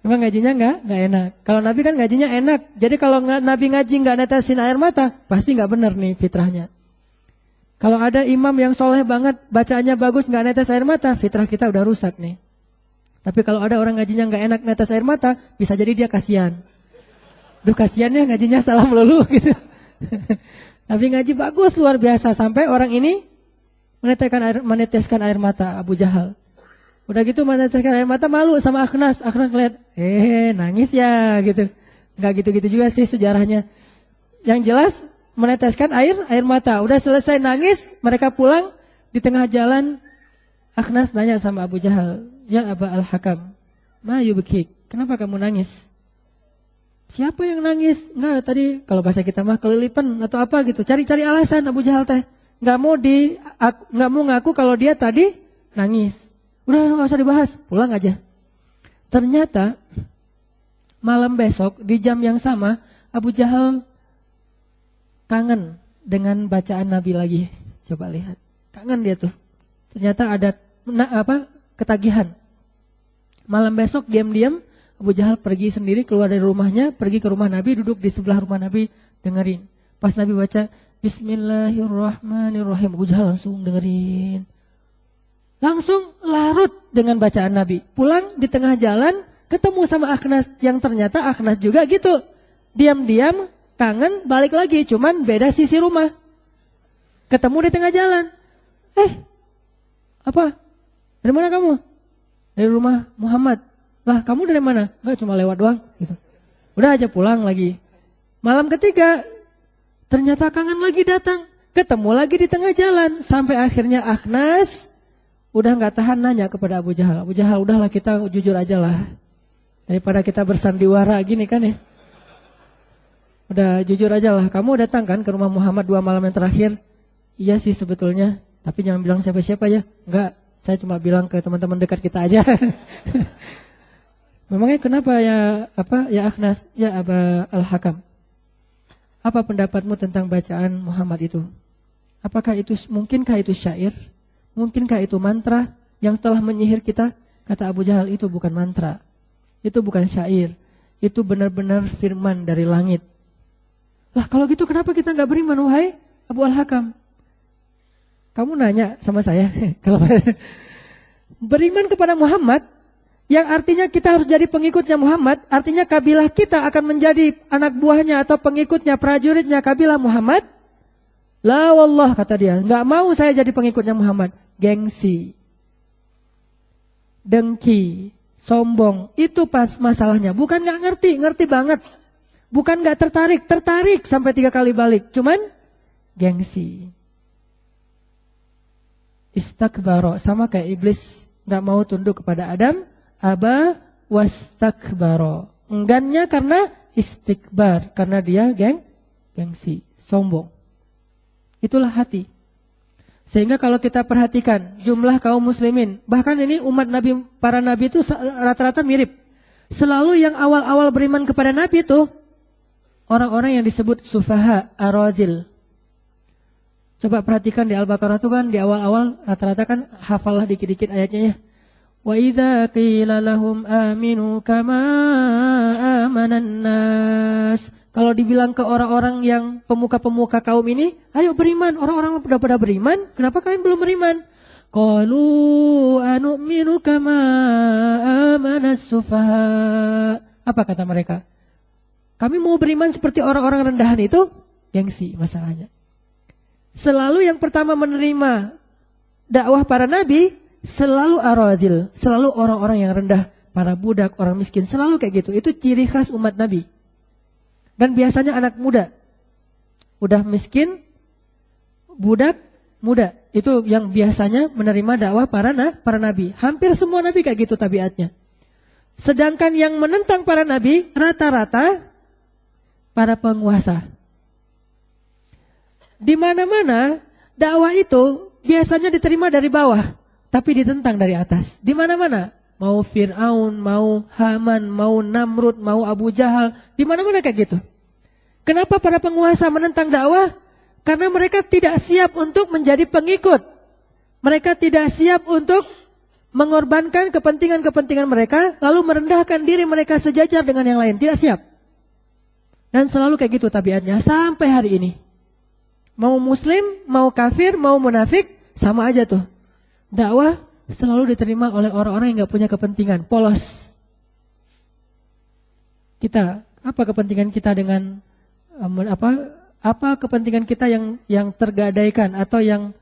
Emang ngajinya gak enak. Kalau Nabi kan ngajinya enak. Jadi kalau Nabi ngaji gak netesin air mata, pasti gak benar nih fitrahnya. Kalau ada imam yang soleh banget, bacaannya bagus gak netes air mata, fitrah kita udah rusak nih. Tapi kalau ada orang ngajinya gak enak netes air mata, bisa jadi dia kasihan. Duh kasihan ya ngajinya salah melulu gitu. Tapi ngaji bagus luar biasa sampai orang ini meneteskan air mata Abu Jahal. Udah gitu meneteskan air mata malu sama Akhnas. Akhnas ngeliat, nangis ya gitu. Enggak gitu-gitu juga sih sejarahnya. Yang jelas meneteskan air mata. Udah selesai nangis, mereka pulang di tengah jalan. Akhnas nanya sama Abu Jahal, "Ya Aba Al-Hakam, ma yubkik? Kenapa kamu nangis?" "Siapa yang nangis?" "Enggak, tadi kalau bahasa kita mah kelilipan atau apa gitu. Cari-cari alasan Abu Jahal teh. Enggak mau ngaku kalau dia tadi nangis. Udah enggak usah dibahas, pulang aja. Ternyata malam besok di jam yang sama Abu Jahal kangen dengan bacaan Nabi lagi. Coba lihat, kangen dia tuh. Ternyata ada ketagihan. Malam besok diam-diam Abu Jahal pergi sendiri keluar dari rumahnya, pergi ke rumah Nabi, duduk di sebelah rumah Nabi, dengerin. Pas Nabi baca Bismillahirrahmanirrahim, Abu Jahal langsung dengerin. Langsung larut dengan bacaan Nabi. Pulang di tengah jalan ketemu sama Akhnas, yang ternyata Akhnas juga gitu. Diam-diam kangen, balik lagi, cuman beda sisi rumah. Ketemu di tengah jalan. Apa? Dari mana kamu? Dari rumah Muhammad. Lah kamu dari mana? Enggak, cuma lewat doang gitu. Udah aja pulang lagi. Malam ketiga ternyata kangen lagi datang. Ketemu lagi di tengah jalan. Sampai akhirnya Akhnas udah gak tahan nanya kepada Abu Jahal. Abu Jahal, udahlah kita jujur aja lah. Daripada kita bersandiwara gini kan ya. Udah jujur aja lah. Kamu datang kan ke rumah Muhammad 2 malam yang terakhir? Iya sih sebetulnya. Tapi jangan bilang siapa-siapa ya. Enggak, saya cuma bilang ke teman-teman dekat kita aja. Memangnya kenapa ya Akhnas, ya Aba Al-Hakam? Apa pendapatmu tentang bacaan Muhammad itu? Mungkinkah itu syair? Mungkinkah itu mantra yang telah menyihir kita? Kata Abu Jahal, itu bukan mantra. Itu bukan syair. Itu benar-benar firman dari langit. Lah kalau gitu kenapa kita gak beriman, wahai Abu Al-Hakam? Kamu nanya sama saya. Kalau beriman kepada Muhammad, yang artinya kita harus jadi pengikutnya Muhammad, artinya kabilah kita akan menjadi anak buahnya atau pengikutnya, prajuritnya kabilah Muhammad. La wallah, kata dia, gak mau saya jadi pengikutnya Muhammad. Gengsi, dengki, sombong, itu pas masalahnya. Bukan gak ngerti, ngerti banget. Bukan gak tertarik sampai 3 kali balik. Cuman gengsi. Istakbaro, sama kayak iblis gak mau tunduk kepada Adam. Aba wastakbaro. Enggannya karena istikbar, karena dia gengsi, sombong. Itulah hati. Sehingga kalau kita perhatikan jumlah kaum muslimin, bahkan ini umat Nabi, para Nabi itu rata-rata mirip. Selalu yang awal-awal beriman kepada Nabi itu orang-orang yang disebut sufaha, arazil. Coba perhatikan di Al-Baqarah itu kan di awal-awal rata-rata kan hafallah dikit-dikit ayatnya ya. Wa idza qila lahum aminu kama amanan nas. Kalau dibilang ke orang-orang yang pemuka-pemuka kaum ini, ayo beriman, orang-orang udah pada beriman, kenapa kalian belum beriman? Qalu anu'minu kama amanas sufaha. Apa kata mereka? Kami mau beriman seperti orang-orang rendahan itu, gengsi masalahnya. Selalu yang pertama menerima dakwah para nabi, selalu arazil, selalu orang-orang yang rendah, para budak, orang miskin, selalu kayak gitu. Itu ciri khas umat Nabi. Dan biasanya anak muda, udah miskin, budak, muda, itu yang biasanya menerima dakwah para nabi. Hampir semua nabi kayak gitu tabiatnya. Sedangkan yang menentang para nabi rata-rata para penguasa. Di mana-mana dakwah itu biasanya diterima dari bawah, tapi ditentang dari atas. Di mana-mana, mau Fir'aun, mau Haman, mau Namrud, mau Abu Jahal, di mana-mana kayak gitu. Kenapa para penguasa menentang dakwah? Karena mereka tidak siap untuk menjadi pengikut. Mereka tidak siap untuk mengorbankan kepentingan-kepentingan mereka, lalu merendahkan diri mereka sejajar dengan yang lain. Tidak siap. Dan selalu kayak gitu tabiatnya sampai hari ini. Mau muslim, mau kafir, mau munafik, sama aja tuh. Dakwah selalu diterima oleh orang-orang yang gak punya kepentingan, polos. Kita Apa kepentingan kita dengan apa kepentingan kita yang tergadaikan atau yang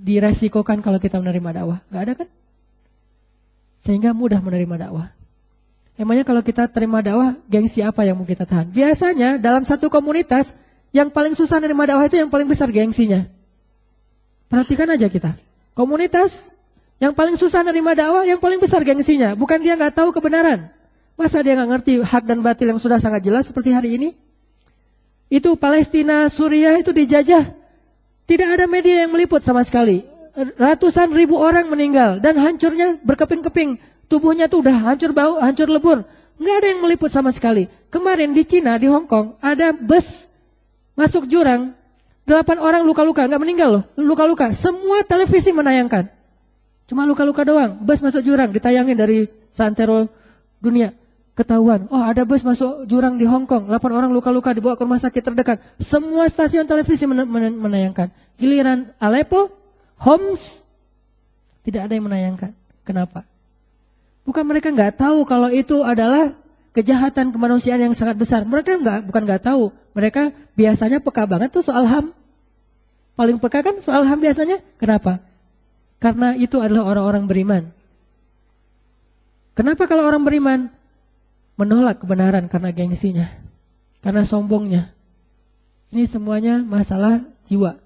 diresikokan kalau kita menerima dakwah? Gak ada kan? Sehingga mudah menerima dakwah. Emangnya kalau kita terima dakwah, gengsi apa yang mau kita tahan? Biasanya dalam satu komunitas, yang paling susah menerima dakwah itu yang paling besar gengsinya. Perhatikan aja kita. Komunitas yang paling susah menerima dakwah, yang paling besar gengsinya. Bukan dia nggak tahu kebenaran. Masa dia nggak ngerti hak dan batil yang sudah sangat jelas seperti hari ini? Itu Palestina, Suriah itu dijajah. Tidak ada media yang meliput sama sekali. Ratusan ribu orang meninggal dan hancurnya berkeping-keping. Tubuhnya tuh udah hancur bau, hancur lebur. Nggak ada yang meliput sama sekali. Kemarin di Cina, di Hong Kong, ada bus masuk jurang. 8 orang luka-luka, nggak meninggal loh, luka-luka. Semua televisi menayangkan. Cuma luka-luka doang. Bus masuk jurang, ditayangin dari santero dunia. Ketahuan, oh ada bus masuk jurang di Hong Kong. 8 orang luka-luka dibawa ke rumah sakit terdekat. Semua stasiun televisi menayangkan. Giliran Aleppo, Homs, tidak ada yang menayangkan. Kenapa? Bukan mereka nggak tahu kalau itu adalah kejahatan kemanusiaan yang sangat besar. Mereka bukan nggak tahu. Mereka biasanya peka banget tuh soal HAM. Paling peka kan soal HAM biasanya. Kenapa? Karena itu adalah orang-orang beriman. Kenapa kalau orang beriman menolak kebenaran karena gengsinya, karena sombongnya? Ini semuanya masalah jiwa.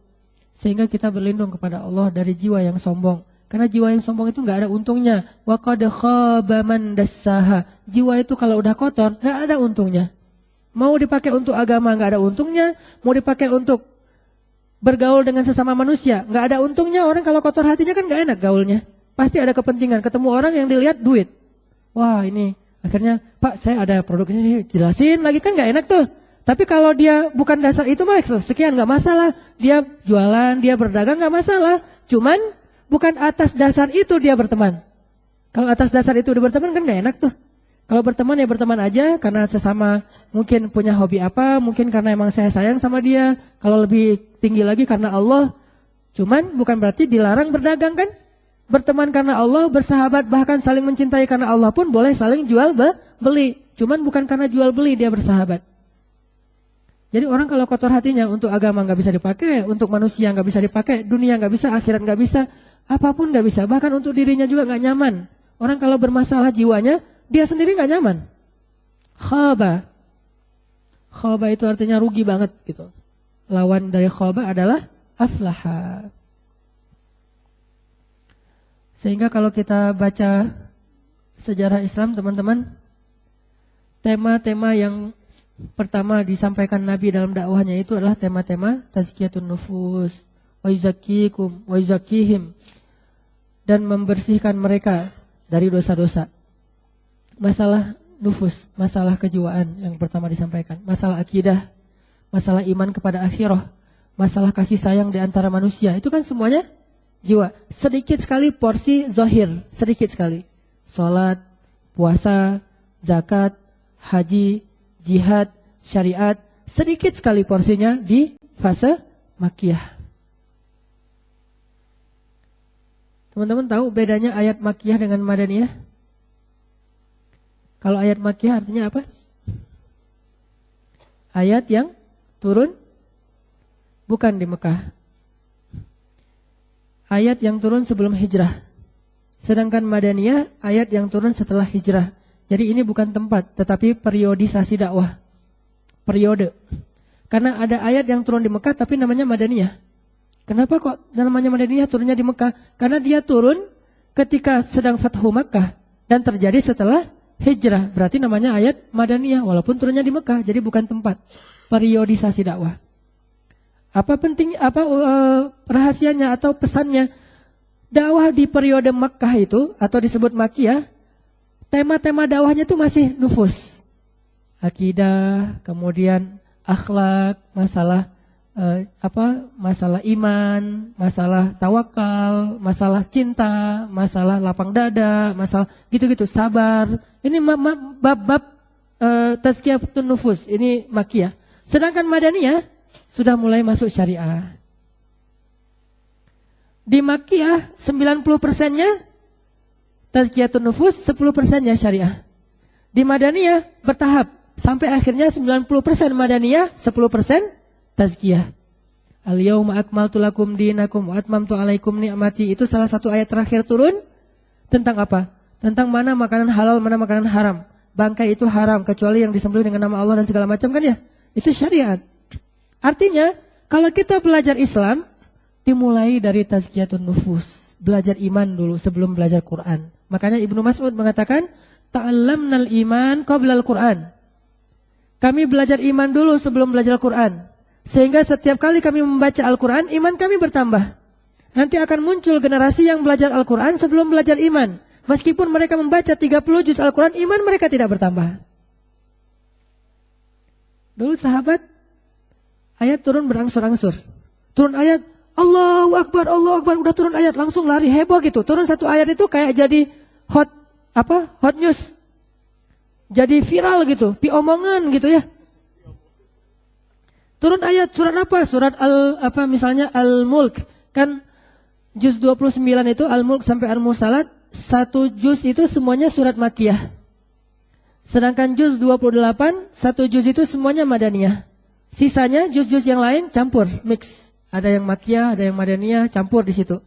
Sehingga kita berlindung kepada Allah dari jiwa yang sombong. Karena jiwa yang sombong itu nggak ada untungnya. Wa qad khaba man dassaha. Jiwa itu kalau udah kotor nggak ada untungnya. Mau dipakai untuk agama nggak ada untungnya. Mau dipakai untuk bergaul dengan sesama manusia nggak ada untungnya. Orang kalau kotor hatinya kan nggak enak gaulnya. Pasti ada kepentingan. Ketemu orang yang dilihat duit. Wah ini akhirnya Pak saya ada produk ini jelasin lagi kan nggak enak tuh. Tapi kalau dia bukan dasar itu mah sekian nggak masalah. Dia jualan, dia berdagang nggak masalah. Cuman bukan atas dasar itu dia berteman. Kalau atas dasar itu dia berteman kan gak enak tuh. Kalau berteman ya berteman aja karena sesama mungkin punya hobi apa, mungkin karena emang saya sayang sama dia. Kalau lebih tinggi lagi karena Allah. Cuman bukan berarti dilarang berdagang kan. Berteman karena Allah, bersahabat bahkan saling mencintai karena Allah pun boleh saling jual beli. Cuman bukan karena jual beli dia bersahabat. Jadi orang kalau kotor hatinya untuk agama gak bisa dipakai, untuk manusia gak bisa dipakai, dunia gak bisa, akhirat gak bisa. Apapun gak bisa, bahkan untuk dirinya juga gak nyaman. Orang kalau bermasalah jiwanya, dia sendiri gak nyaman. Khaba. Khaba itu artinya rugi banget gitu. Lawan dari khaba adalah aflaha. Sehingga kalau kita baca sejarah Islam teman-teman, tema-tema yang pertama disampaikan Nabi dalam dakwahnya itu adalah tema-tema tazkiyatun nufus, wa yuzakkikum, wa yuzakkihim, dan membersihkan mereka dari dosa-dosa. Masalah nufus, masalah kejiwaan yang pertama disampaikan. Masalah akidah, masalah iman kepada akhirah, masalah kasih sayang di antara manusia. Itu kan semuanya jiwa. Sedikit sekali porsi zahir, sedikit sekali. Salat, puasa, zakat, haji, jihad, syariat, sedikit sekali porsinya di fase makiyah. Teman-teman tahu bedanya ayat makiyah dengan madaniyah? Kalau ayat makiyah artinya apa? Ayat yang turun bukan di Mekah. Ayat yang turun sebelum hijrah. Sedangkan madaniyah ayat yang turun setelah hijrah. Jadi ini bukan tempat, tetapi periodisasi dakwah. Periode. Karena ada ayat yang turun di Mekah tapi namanya madaniyah. Kenapa kok namanya madaniyah turunnya di Mekah? Karena dia turun ketika sedang Fathu Makkah dan terjadi setelah hijrah. Berarti namanya ayat madaniyah walaupun turunnya di Mekah. Jadi bukan tempat. Periodisasi dakwah. Apa rahasianya atau pesannya? Dakwah di periode Makkah itu atau disebut Makkiyah, tema-tema dakwahnya itu masih nufus. Akidah, kemudian akhlak, masalah masalah iman, masalah tawakal, masalah cinta, masalah lapang dada, masalah gitu-gitu, sabar. Ini bab-bab tazkiyatun nufus, ini Makkiyah. Sedangkan Madaniyah sudah mulai masuk syariah. Di Makkiyah 90%-nya tazkiyatun nufus, 10%-nya syariah. Di Madaniyah bertahap, Sampai akhirnya 90% madaniyah, 10% tazkiyah. Al-yawma akmaltu lakum dinakum wa atmamtu alaikum ni'mati. Itu salah satu ayat terakhir turun tentang apa? Tentang mana makanan halal, mana makanan haram. Bangkai itu haram kecuali yang disembelih dengan nama Allah dan segala macam kan ya? Itu syariat. Artinya kalau kita belajar Islam dimulai dari tazkiyatun nufus. Belajar iman dulu sebelum belajar Quran. Makanya Ibnu Mas'ud mengatakan ta'allamnal iman qablal Quran. Kami belajar iman dulu sebelum belajar Quran. Sehingga setiap kali kami membaca Al-Quran, iman kami bertambah. Nanti akan muncul generasi yang belajar Al-Quran sebelum belajar iman. Meskipun mereka membaca 30 juz Al-Quran, iman mereka tidak bertambah. Dulu sahabat, ayat turun berangsur-angsur. Turun ayat, Allahu Akbar, udah turun ayat, langsung lari, heboh gitu. Turun satu ayat itu kayak jadi hot news. Jadi viral gitu, omongan gitu ya. Turun ayat surat apa? Surat misalnya Al-Mulk. Kan juz 29 itu Al-Mulk sampai Al-Mursalat, satu juz itu semuanya surat Makkiyah. Sedangkan juz 28, satu juz itu semuanya Madaniyah. Sisanya juz-juz yang lain campur, mix. Ada yang Makkiyah, ada yang Madaniyah, campur di situ.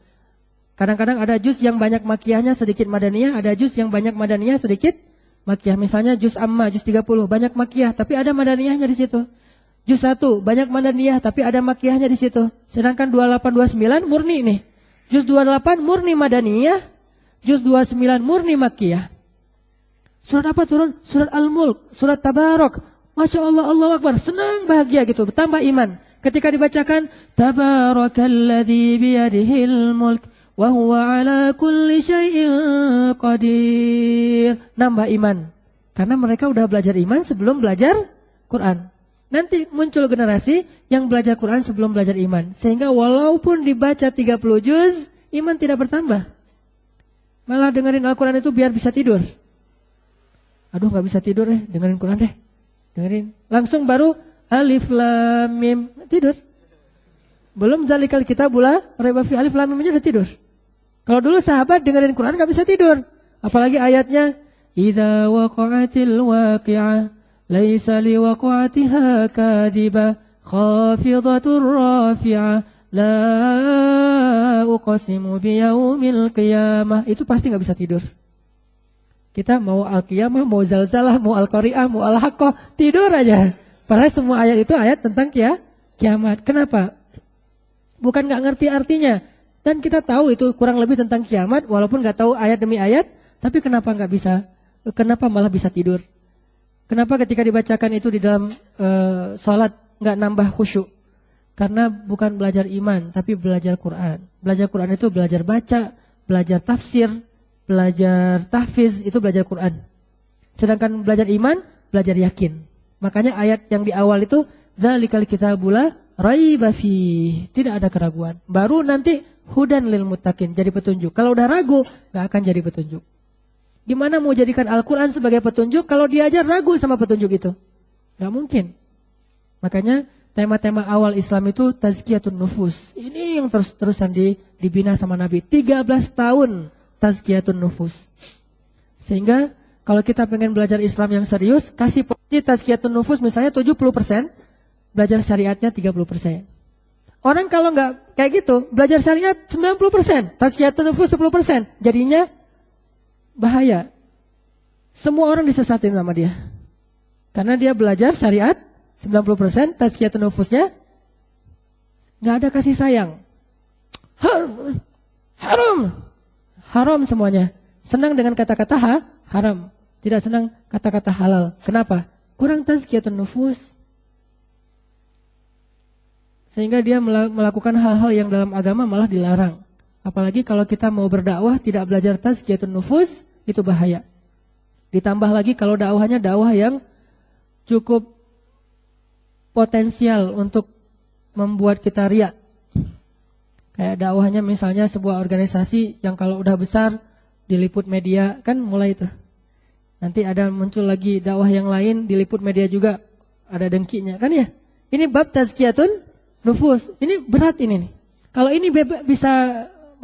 Kadang-kadang ada juz yang banyak Makkiyahnya, sedikit Madaniyah, ada juz yang banyak Madaniyah, sedikit Makkiyah. Misalnya juz Amma, juz 30, banyak Makkiyah, tapi ada Madaniyahnya di situ. Juz 1 banyak Madaniyah tapi ada Makkiyahnya di situ. Sedangkan 28 29 murni nih. Juz 28 murni Madaniyah, juz 29 murni Makkiyah. Surat apa turun? Surat Al-Mulk, surat Tabarok. Masya Allah, Allahu Akbar, senang bahagia gitu, bertambah iman. Ketika dibacakan Tabarakalladzi biyadihil mulk wa huwa ala kulli syai'in qadir. Nambah iman. Karena mereka udah belajar iman sebelum belajar Quran. Nanti muncul generasi yang belajar Quran sebelum belajar iman. Sehingga walaupun dibaca 30 juz, iman tidak bertambah. Malah dengerin Al-Quran itu biar bisa tidur. Aduh gak bisa tidur dengerin Quran deh. Dengerin. Langsung baru alif lam mim, tidur. Belum zalikal kitabula raiba fi alif lam mimnya udah tidur. Kalau dulu sahabat dengerin Quran gak bisa tidur. Apalagi ayatnya idza waqa'atil waqi'ah laisa liwaqa'atiha kadhiba khafidatur rafi'ah la uqsimu biyaumil qiyamah. Itu pasti gak bisa tidur. Kita mau al-qiyamah, mau zalzalah, mau al-qari'ah, mau al-haqqah, tidur aja. Padahal semua ayat itu ayat tentang kiamat. Kenapa? Bukan gak ngerti artinya. Dan kita tahu itu kurang lebih tentang kiamat, walaupun gak tahu ayat demi ayat, tapi kenapa gak bisa? Kenapa malah bisa tidur? Kenapa ketika dibacakan itu di dalam sholat nggak nambah khusyuk? Karena bukan belajar iman, tapi belajar Quran. Belajar Quran itu belajar baca, belajar tafsir, belajar tahfiz, itu belajar Quran. Sedangkan belajar iman, belajar yakin. Makanya ayat yang di awal itu, dzalikal kitabula raiba fih, tidak ada keraguan. Baru nanti hudan lil muttaqin, jadi petunjuk. Kalau udah ragu, nggak akan jadi petunjuk. Gimana mau jadikan Al-Quran sebagai petunjuk kalau dia aja ragu sama petunjuk itu? Gak mungkin. Makanya tema-tema awal Islam itu tazkiyatun nufus. Ini yang terus-terusan dibina sama Nabi. 13 tahun tazkiyatun nufus. Sehingga kalau kita pengen belajar Islam yang serius, kasih porsi tazkiyatun nufus misalnya 70%, belajar syariatnya 30%. Orang kalau gak kayak gitu, belajar syariat 90%, tazkiyatun nufus 10%. Jadinya bahaya. Semua orang disesatin sama dia. Karena dia belajar syariat 90%, tazkiyatun nufusnya gak ada kasih sayang. Haram semuanya. Senang dengan kata-kata haram. Tidak senang kata-kata halal. Kenapa? Kurang tazkiyatun nufus. Sehingga dia melakukan hal-hal yang dalam agama malah dilarang. Apalagi kalau kita mau berdakwah tidak belajar tazkiyatun nufus, itu bahaya. Ditambah lagi kalau dakwahnya dakwah yang cukup potensial untuk membuat kita riya. Kayak dakwahnya misalnya sebuah organisasi yang kalau udah besar diliput media, kan mulai itu. Nanti ada muncul lagi dakwah yang lain diliput media juga, ada dengkinya, kan ya? Ini bab tazkiyatun nufus. Ini berat ini nih. Kalau ini bisa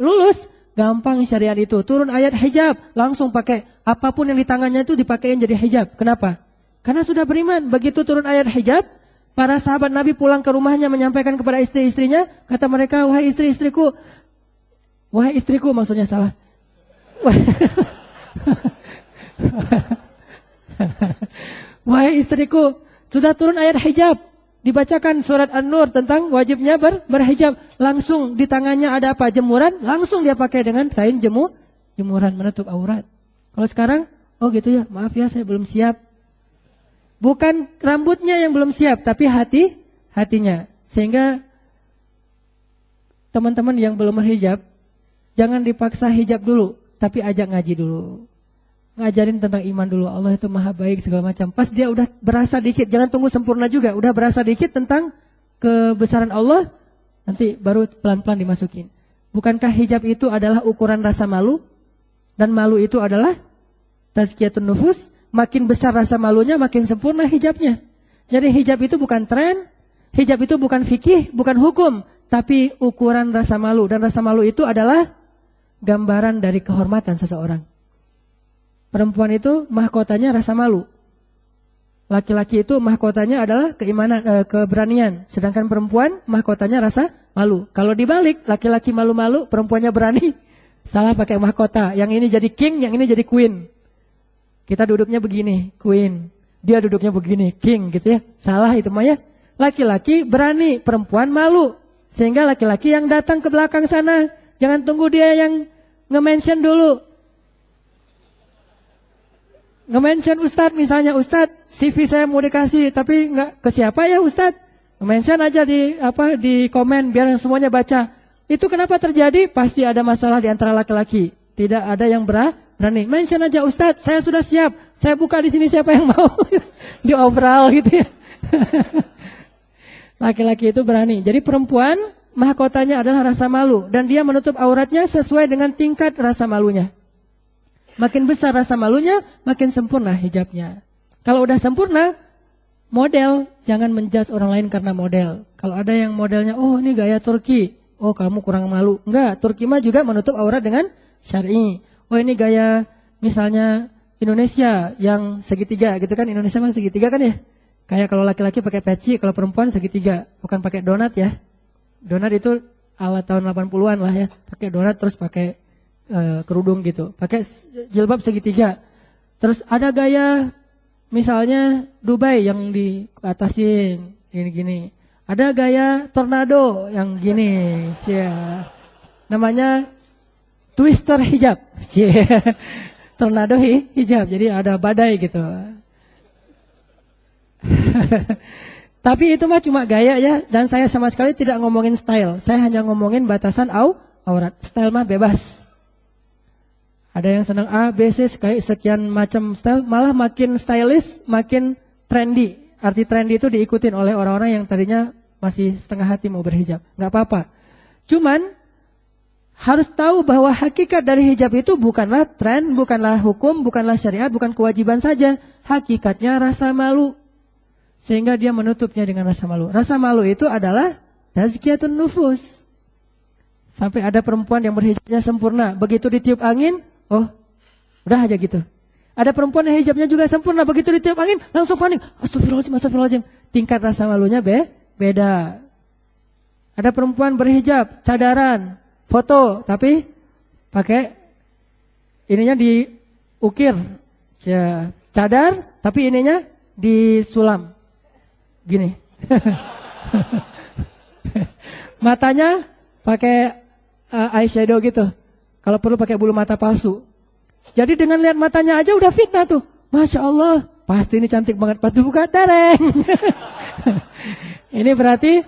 lulus, gampang syariat itu. Turun ayat hijab, langsung pakai apapun yang di tangannya itu dipakein jadi hijab. Kenapa? Karena sudah beriman. Begitu turun ayat hijab, para sahabat Nabi pulang ke rumahnya menyampaikan kepada istri-istrinya, kata mereka, wahai istri-istriku, wahai istriku maksudnya salah. Wahai istriku, sudah turun ayat hijab. Dibacakan surat An-Nur tentang wajibnya berhijab. Langsung di tangannya ada apa? Jemuran. Langsung dia pakai dengan kain jemuran menutup aurat. Kalau sekarang, oh gitu ya, maaf ya saya belum siap. Bukan rambutnya yang belum siap, tapi hatinya. Sehingga teman-teman yang belum berhijab, jangan dipaksa hijab dulu, tapi ajak ngaji dulu. Ngajarin tentang iman dulu, Allah itu maha baik segala macam. Pas dia udah berasa dikit, jangan tunggu sempurna juga, udah berasa dikit tentang kebesaran Allah, nanti baru pelan-pelan dimasukin. Bukankah hijab itu adalah ukuran rasa malu? Dan malu itu adalah tazkiyatun nufus. Makin besar rasa malunya, makin sempurna hijabnya. Jadi hijab itu bukan tren, hijab itu bukan fikih, bukan hukum, tapi ukuran rasa malu. Dan rasa malu itu adalah gambaran dari kehormatan seseorang. Perempuan itu mahkotanya rasa malu. Laki-laki itu mahkotanya adalah keimanan, keberanian. Sedangkan perempuan mahkotanya rasa malu. Kalau dibalik, laki-laki malu-malu, perempuannya berani. Salah pakai mahkota. Yang ini jadi king, yang ini jadi queen. Kita duduknya begini, queen. Dia duduknya begini, king gitu ya. Salah itu mah ya. Laki-laki berani, perempuan malu. Sehingga laki-laki yang datang ke belakang sana, jangan tunggu dia yang nge-mention dulu. Nge-mention Ustadz misalnya, Ustadz CV saya mau dikasih tapi nggak ke siapa ya Ustadz? Nge-mention aja di komen biar semuanya baca. Itu kenapa terjadi? Pasti ada masalah di antara laki-laki. Tidak ada yang berani. Mention aja Ustadz, saya sudah siap. Saya buka di sini siapa yang mau. Diobral gitu ya. Laki-laki itu berani. Jadi perempuan mahkotanya adalah rasa malu dan dia menutup auratnya sesuai dengan tingkat rasa malunya. Makin besar rasa malunya, makin sempurna hijabnya. Kalau udah sempurna, model, jangan menjudge orang lain karena model. Kalau ada yang modelnya, oh ini gaya Turki, oh kamu kurang malu. Enggak, Turki mah juga menutup aurat dengan syar'i. Oh ini gaya misalnya Indonesia yang segitiga gitu kan, Indonesia mah segitiga kan ya. Kayak kalau laki-laki pakai peci, kalau perempuan segitiga, bukan pakai donat ya. Donat itu ala tahun 80-an lah ya, pakai donat terus pakai kerudung gitu, pakai jilbab segitiga. Terus ada gaya misalnya Dubai yang diatasin gini-gini. Ada gaya tornado yang gini, namanya twister hijab, tornado hijab. Jadi ada badai gitu. Tapi itu mah cuma gaya ya, dan saya sama sekali tidak ngomongin style. Saya hanya ngomongin batasan aurat. Style mah bebas. Ada yang senang A, B, C, sekian macam style, malah makin stylish, makin trendy. Arti trendy itu diikutin oleh orang-orang yang tadinya masih setengah hati mau berhijab. Nggak apa-apa. Cuman harus tahu bahwa hakikat dari hijab itu bukanlah tren, bukanlah hukum, bukanlah syariat, bukan kewajiban saja. Hakikatnya rasa malu. Sehingga dia menutupnya dengan rasa malu. Rasa malu itu adalah tazkiyatun nufus. Sampai ada perempuan yang berhijabnya sempurna, begitu ditiup angin, oh, udah aja gitu. Ada perempuan yang hijabnya juga sempurna, begitu ditiup angin, langsung panik. Astagfirullahaladzim, astagfirullahaladzim. Tingkat rasa malunya beda. Ada perempuan berhijab, cadaran, foto, tapi pakai ininya diukir. Cadar, tapi ininya disulam. Gini. Matanya pakai eyeshadow gitu. Kalau perlu pakai bulu mata palsu. Jadi dengan lihat matanya aja udah fitnah tuh. Masya Allah, pasti ini cantik banget. Pas dibuka, tereng. Ini berarti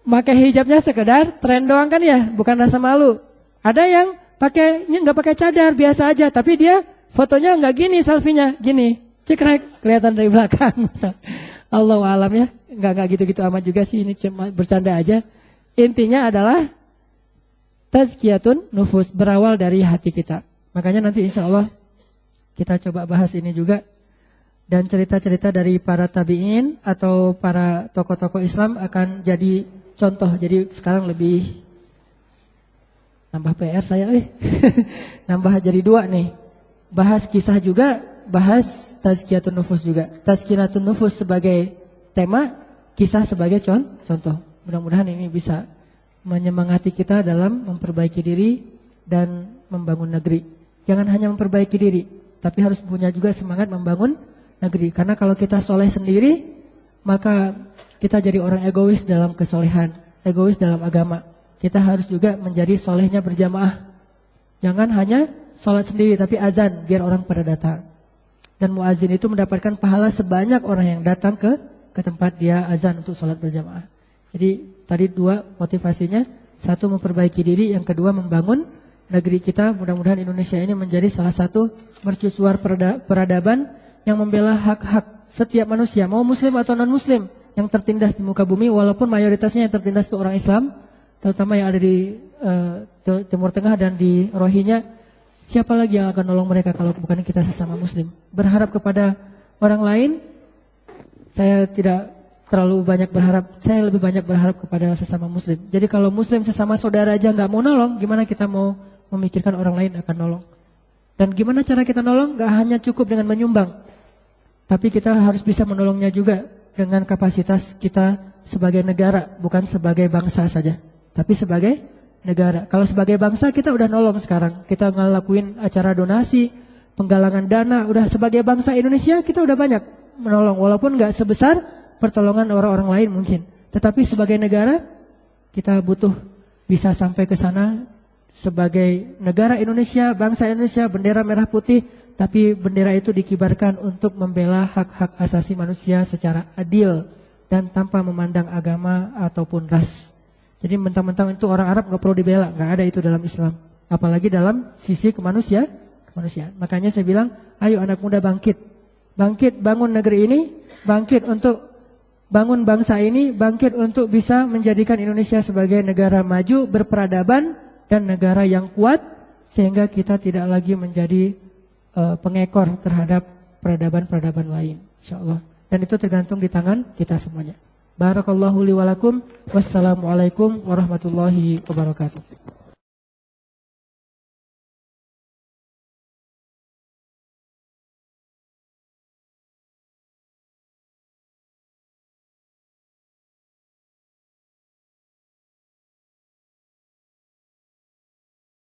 pakai hijabnya sekedar tren doang kan ya, bukan rasa malu. Ada yang pakainya nggak pakai cadar, biasa aja. Tapi dia fotonya nggak gini, selfie-nya gini. Cekrek, kelihatan dari belakang. Allahu alam ya, nggak gitu-gitu amat juga sih. Ini cuma bercanda aja. Intinya adalah tazkiyatun nufus, berawal dari hati kita. Makanya nanti insya Allah kita coba bahas ini juga. Dan cerita-cerita dari para tabi'in atau para tokoh-tokoh Islam akan jadi contoh. Jadi sekarang lebih nambah PR saya. Nambah jadi 2 nih. Bahas kisah juga bahas tazkiyatun nufus juga. Tazkiyatun nufus sebagai tema, kisah sebagai contoh. Mudah-mudahan ini bisa menyemangati kita dalam memperbaiki diri dan membangun negeri. Jangan hanya memperbaiki diri, tapi harus punya juga semangat membangun negeri. Karena kalau kita soleh sendiri, maka kita jadi orang egois dalam kesolehan, egois dalam agama. Kita harus juga menjadi solehnya berjamaah. Jangan hanya sholat sendiri, tapi azan biar orang pada datang. Dan muazin itu mendapatkan pahala sebanyak orang yang datang ke tempat dia azan untuk sholat berjamaah. Jadi tadi dua motivasinya, satu memperbaiki diri, yang kedua membangun negeri kita. Mudah-mudahan Indonesia ini menjadi salah satu mercusuar peradaban yang membela hak-hak setiap manusia, mau muslim atau non-muslim, yang tertindas di muka bumi, walaupun mayoritasnya yang tertindas itu orang Islam, terutama yang ada di Timur Tengah dan di Rohingya. Siapa lagi yang akan nolong mereka kalau bukan kita sesama muslim? Berharap kepada orang lain, saya tidak terlalu banyak berharap. Saya lebih banyak berharap kepada sesama muslim. Jadi kalau muslim sesama saudara aja nggak mau nolong, gimana kita mau memikirkan orang lain akan nolong? Dan gimana cara kita nolong? Gak hanya cukup dengan menyumbang, tapi kita harus bisa menolongnya juga dengan kapasitas kita sebagai negara, bukan sebagai bangsa saja, tapi sebagai negara. Kalau sebagai bangsa kita udah nolong sekarang, kita ngelakuin acara donasi, penggalangan dana, udah sebagai bangsa Indonesia kita udah banyak menolong, walaupun gak sebesar pertolongan orang-orang lain mungkin. Tetapi sebagai negara kita butuh bisa sampai ke sana. Sebagai negara Indonesia, bangsa Indonesia, bendera merah putih, tapi bendera itu dikibarkan untuk membela hak-hak asasi manusia secara adil dan tanpa memandang agama ataupun ras. Jadi mentang-mentang itu orang Arab gak perlu dibela, gak ada itu dalam Islam. Apalagi dalam sisi kemanusiaan. Makanya saya bilang, ayo anak muda bangkit. Bangkit bangun negeri ini, bangkit untuk bangun bangsa ini, bangkit untuk bisa menjadikan Indonesia sebagai negara maju, berperadaban, dan negara yang kuat, sehingga kita tidak lagi menjadi pengekor terhadap peradaban-peradaban lain, insyaallah. Dan itu tergantung di tangan kita semuanya. Barakallahu li wa lakum. Wassalamualaikum warahmatullahi wabarakatuh.